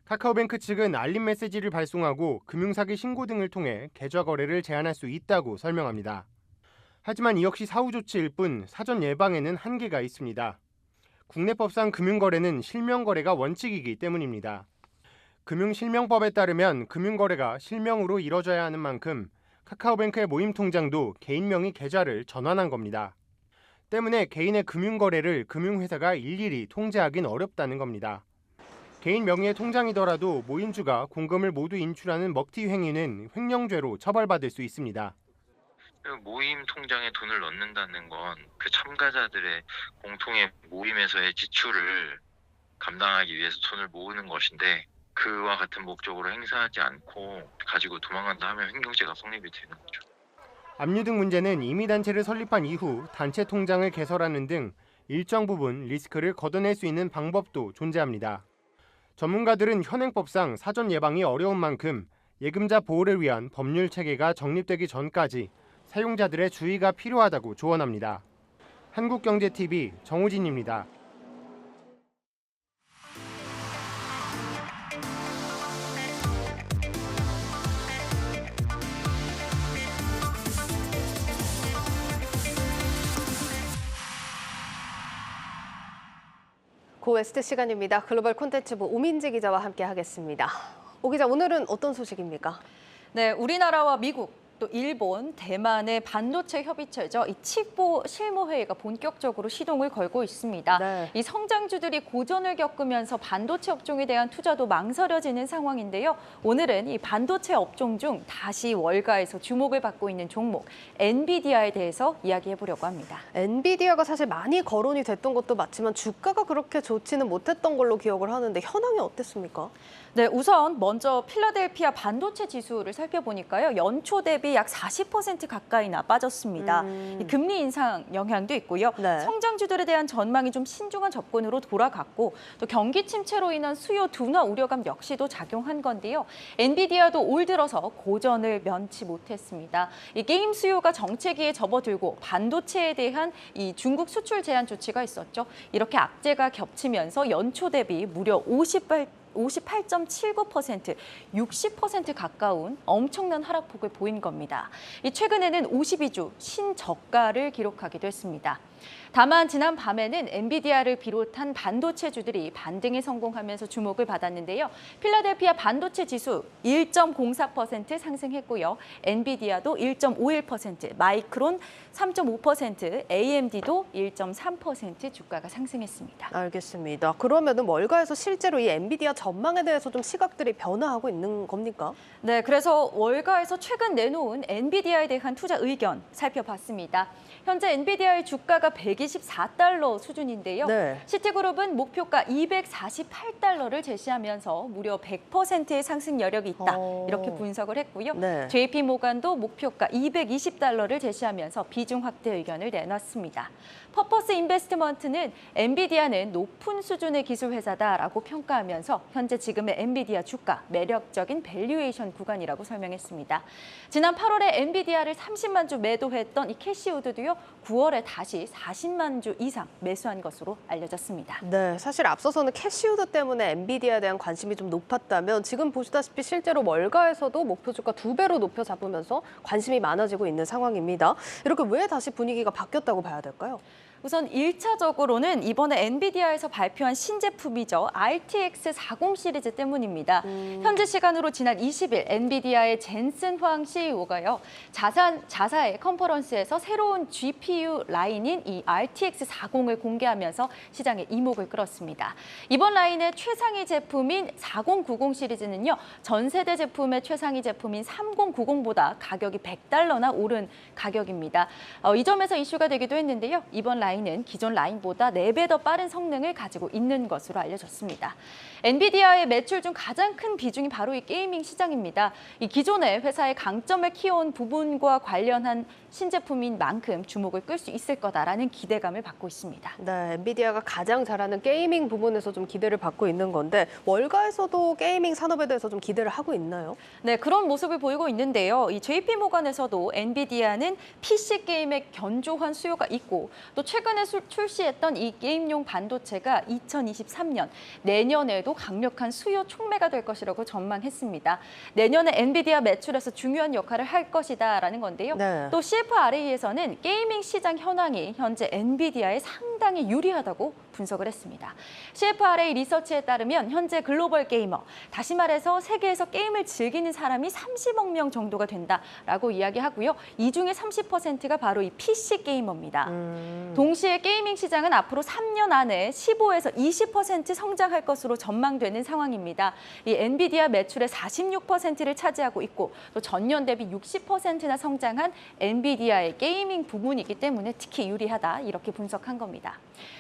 카카오뱅크 측은 알림 메시지를 발송하고 금융사기 신고 등을 통해 계좌 거래를 제한할 수 있다고 설명합니다. 하지만 이 역시 사후 조치일 뿐 사전 예방에는 한계가 있습니다. 국내법상 금융거래는 실명거래가 원칙이기 때문입니다. 금융실명법에 따르면 금융거래가 실명으로 이뤄져야 하는 만큼 카카오뱅크의 모임통장도 개인 명의 계좌를 전환한 겁니다. 때문에 개인의 금융거래를 금융회사가 일일이 통제하긴 어렵다는 겁니다. 개인 명의의 통장이더라도 모임주가 공금을 모두 인출하는 먹튀 행위는 횡령죄로 처벌받을 수 있습니다. 모임 통장에 돈을 넣는다는 건 그 참가자들의 공통의 모임에서의 지출을 감당하기 위해서 돈을 모으는 것인데 그와 같은 목적으로 행사하지 않고 가지고 도망간다 하면 횡령죄가 성립이 되는 거죠. 압류 등 문제는 이미 단체를 설립한 이후 단체 통장을 개설하는 등 일정 부분 리스크를 걷어낼 수 있는 방법도 존재합니다. 전문가들은 현행법상 사전 예방이 어려운 만큼 예금자 보호를 위한 법률 체계가 정립되기 전까지 사용자들의 주의가 필요하다고 조언합니다. 한국경제TV 정호진입니다. 고웨스트 시간입니다. 글로벌 콘텐츠부 오민지 기자와 함께 하겠습니다. 오 기자, 오늘은 어떤 소식입니까? 네, 우리나라와 미국, 또 일본, 대만의 반도체 협의체죠. 이 칩보 실무회의가 본격적으로 시동을 걸고 있습니다. 네. 이 성장주들이 고전을 겪으면서 반도체 업종에 대한 투자도 망설여지는 상황인데요. 오늘은 이 반도체 업종 중 다시 월가에서 주목을 받고 있는 종목 엔비디아에 대해서 이야기해 보려고 합니다. 엔비디아가 사실 많이 거론이 됐던 것도 맞지만 주가가 그렇게 좋지는 못했던 걸로 기억을 하는데 현황이 어땠습니까? 네, 우선 먼저 필라델피아 반도체 지수를 살펴보니까요. 연초 대비 약 40% 가까이나 빠졌습니다. 이 금리 인상 영향도 있고요. 네. 성장주들에 대한 전망이 좀 신중한 접근으로 돌아갔고 또 경기 침체로 인한 수요 둔화 우려감 역시도 작용한 건데요. 엔비디아도 올 들어서 고전을 면치 못했습니다. 이 게임 수요가 정체기에 접어들고 반도체에 대한 이 중국 수출 제한 조치가 있었죠. 이렇게 악재가 겹치면서 연초 대비 무려 58.79%, 60% 가까운 엄청난 하락폭을 보인 겁니다. 최근에는 52주 신저가를 기록하기도 했습니다. 다만 지난 밤에는 엔비디아를 비롯한 반도체주들이 반등에 성공하면서 주목을 받았는데요. 필라델피아 반도체 지수 1.04% 상승했고요. 엔비디아도 1.51%, 마이크론 3.5%, AMD도 1.3% 주가가 상승했습니다. 알겠습니다. 그러면은 월가에서 실제로 이 엔비디아 전망에 대해서 좀 시각들이 변화하고 있는 겁니까? 네, 그래서 월가에서 최근 내놓은 엔비디아에 대한 투자 의견 살펴봤습니다. 현재 엔비디아의 주가가 124달러 수준인데요. 네. 시티그룹은 목표가 248달러를 제시하면서 무려 100%의 상승 여력이 있다. 이렇게 분석을 했고요. 네. JP모간도 목표가 220달러를 제시하면서 비중 확대 의견을 내놨습니다. 퍼포스 인베스트먼트는 엔비디아는 높은 수준의 기술 회사다라고 평가하면서 현재 지금의 엔비디아 주가 매력적인 밸류에이션 구간이라고 설명했습니다. 지난 8월에 엔비디아를 30만 주 매도했던 이 캐시우드도요. 9월에 다시 40만 주 이상 매수한 것으로 알려졌습니다. 네, 사실 앞서서는 캐시우드 때문에 엔비디아에 대한 관심이 좀 높았다면 지금 보시다시피 실제로 월가에서도 목표 주가 2배로 높여 잡으면서 관심이 많아지고 있는 상황입니다. 이렇게 왜 다시 분위기가 바뀌었다고 봐야 될까요? 우선 1차적으로는 이번에 엔비디아에서 발표한 신제품이죠. RTX 40 시리즈 때문입니다. 현재 시간으로 지난 20일 엔비디아의 젠슨 황 CEO가요. 자사의 컨퍼런스에서 새로운 GPU 라인인 이 RTX 40을 공개하면서 시장에 이목을 끌었습니다. 이번 라인의 최상위 제품인 4090 시리즈는요. 전 세대 제품의 최상위 제품인 3090보다 가격이 $100나 오른 가격입니다. 이 점에서 이슈가 되기도 했는데요. 이번 라인은 기존 라인보다 4배 더 빠른 성능을 가지고 있는 것으로 알려졌습니다. 엔비디아의 매출 중 가장 큰 비중이 바로 이 게이밍 시장입니다. 이 기존의 회사의 강점을 키워온 부분과 관련한 신제품인 만큼 주목을 끌 수 있을 거다라는 기대감을 받고 있습니다. 네, 엔비디아가 가장 잘하는 게이밍 부분에서 좀 기대를 받고 있는 건데 월가에서도 게이밍 산업에 대해서 좀 기대를 하고 있나요? 네, 그런 모습을 보이고 있는데요. 이 JP모간에서도 엔비디아는 PC 게임에 견조한 수요가 있고 또 최근에 출시했던 이 게임용 반도체가 2023년 내년에도 강력한 수요 촉매가 될 것이라고 전망했습니다. 내년에 엔비디아 매출에서 중요한 역할을 할 것이다라는 건데요. 네. 또 CFRA에서는 게이밍 시장 현황이 현재 엔비디아에 상당히 유리하다고 분석을 했습니다. CFRA 리서치에 따르면 현재 글로벌 게이머, 다시 말해서 세계에서 게임을 즐기는 사람이 30억 명 정도가 된다라고 이야기하고요. 이 중에 30%가 바로 이 PC 게이머입니다. 동시에 게이밍 시장은 앞으로 3년 안에 15에서 20% 성장할 것으로 전망되는 상황입니다. 이 엔비디아 매출의 46%를 차지하고 있고 또 전년 대비 60%나 성장한 엔비디아의 게이밍 부문이기 때문에 특히 유리하다 이렇게 분석한 겁니다.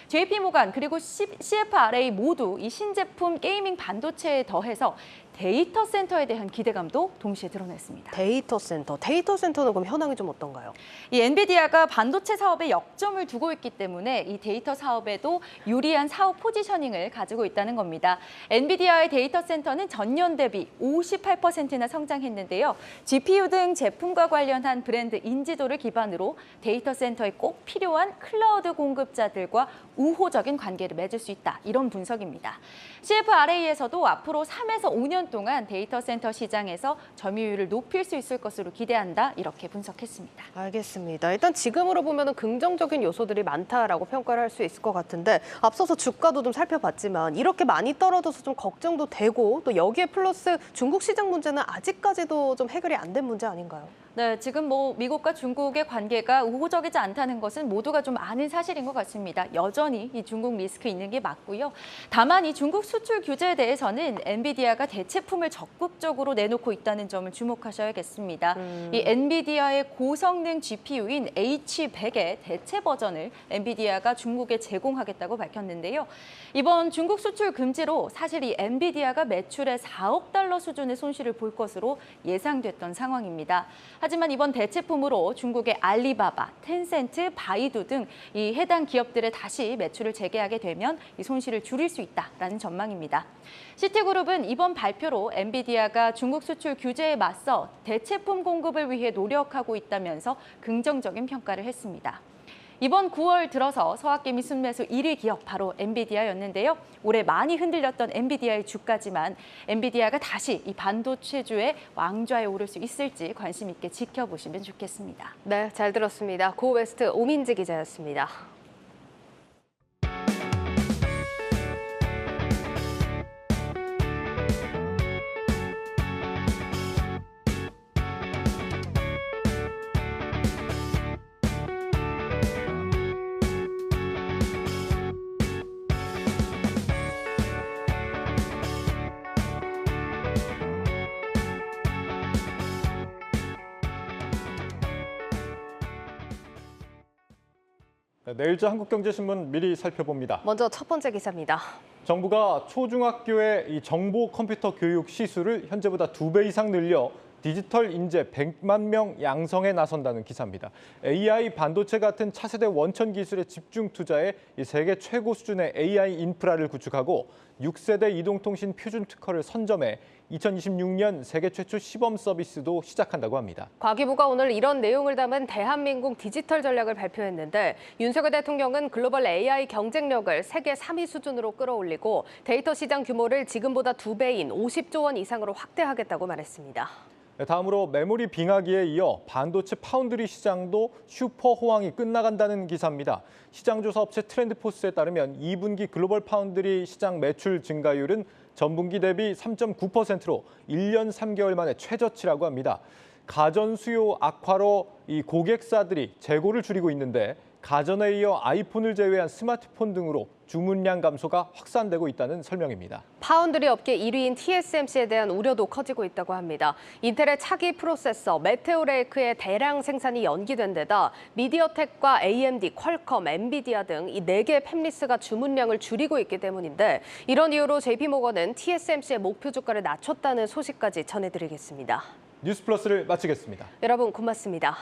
JP모간 그리고 CFRA 모두 이 신제품 게이밍 반도체에 더해서 데이터 센터에 대한 기대감도 동시에 드러냈습니다. 데이터 센터는 그럼 현황이 좀 어떤가요? 이 엔비디아가 반도체 사업에 역점을 두고 있기 때문에 이 데이터 사업에도 유리한 사업 포지셔닝을 가지고 있다는 겁니다. 엔비디아의 데이터 센터는 전년 대비 58%나 성장했는데요. GPU 등 제품과 관련한 브랜드 인지도를 기반으로 데이터 센터에 꼭 필요한 클라우드 공급자들과 우호적인 관계를 맺을 수 있다. 이런 분석입니다. CFRA에서도 앞으로 3에서 5년 동안 데이터 센터 시장에서 점유율을 높일 수 있을 것으로 기대한다. 이렇게 분석했습니다. 알겠습니다. 일단 지금으로 보면 긍정적인 요소들이 많다라고 평가를 할 수 있을 것 같은데 앞서서 주가도 좀 살펴봤지만 이렇게 많이 떨어져서 좀 걱정도 되고 또 여기에 플러스 중국 시장 문제는 아직까지도 좀 해결이 안 된 문제 아닌가요? 네, 지금 뭐 미국과 중국의 관계가 우호적이지 않다는 것은 모두가 좀 아는 사실인 것 같습니다. 여전히 이 중국 리스크 있는 게 맞고요. 다만 이 중국 수출 규제에 대해서는 엔비디아가 대체품을 적극적으로 내놓고 있다는 점을 주목하셔야겠습니다. 이 엔비디아의 고성능 GPU인 H100의 대체 버전을 엔비디아가 중국에 제공하겠다고 밝혔는데요. 이번 중국 수출 금지로 사실 이 엔비디아가 매출의 4억 달러 수준의 손실을 볼 것으로 예상됐던 상황입니다. 하지만 이번 대체품으로 중국의 알리바바, 텐센트, 바이두 등 이 해당 기업들에 다시 매출을 재개하게 되면 이 손실을 줄일 수 있다라는 전망입니다. 시티그룹은 이번 발표로 엔비디아가 중국 수출 규제에 맞서 대체품 공급을 위해 노력하고 있다면서 긍정적인 평가를 했습니다. 이번 9월 들어서 서학개미 순매수 1위 기업 바로 엔비디아였는데요. 올해 많이 흔들렸던 엔비디아의 주가지만 엔비디아가 다시 이 반도체주의 왕좌에 오를 수 있을지 관심 있게 지켜보시면 좋겠습니다. 네, 잘 들었습니다. 고웨스트 오민지 기자였습니다. 내일자 한국경제신문 미리 살펴봅니다. 먼저 첫 번째 기사입니다. 정부가 초중학교의 이 정보 컴퓨터 교육 시수를 현재보다 2배 이상 늘려 디지털 인재 100만 명 양성에 나선다는 기사입니다. AI 반도체 같은 차세대 원천 기술에 집중 투자해 이 세계 최고 수준의 AI 인프라를 구축하고 6세대 이동통신 표준 특허를 선점해 2026년 세계 최초 시범 서비스도 시작한다고 합니다. 과기부가 오늘 이런 내용을 담은 대한민국 디지털 전략을 발표했는데 윤석열 대통령은 글로벌 AI 경쟁력을 세계 3위 수준으로 끌어올리고 데이터 시장 규모를 지금보다 2배인 50조 원 이상으로 확대하겠다고 말했습니다. 다음으로 메모리 빙하기에 이어 반도체 파운드리 시장도 슈퍼 호황이 끝나간다는 기사입니다. 시장조사 업체 트렌드포스에 따르면 2분기 글로벌 파운드리 시장 매출 증가율은 전분기 대비 3.9%로 1년 3개월 만에 최저치라고 합니다. 가전 수요 악화로 이 고객사들이 재고를 줄이고 있는데 가전에 이어 아이폰을 제외한 스마트폰 등으로 주문량 감소가 확산되고 있다는 설명입니다. 파운드리 업계 1위인 TSMC에 대한 우려도 커지고 있다고 합니다. 인텔의 차기 프로세서 메테오 레이크의 대량 생산이 연기된 데다 미디어텍과 AMD, 퀄컴, 엔비디아 등 이 4개 팹리스가 주문량을 줄이고 있기 때문인데 이런 이유로 JP모건은 TSMC의 목표 주가를 낮췄다는 소식까지 전해드리겠습니다. 뉴스플러스를 마치겠습니다. 여러분 고맙습니다.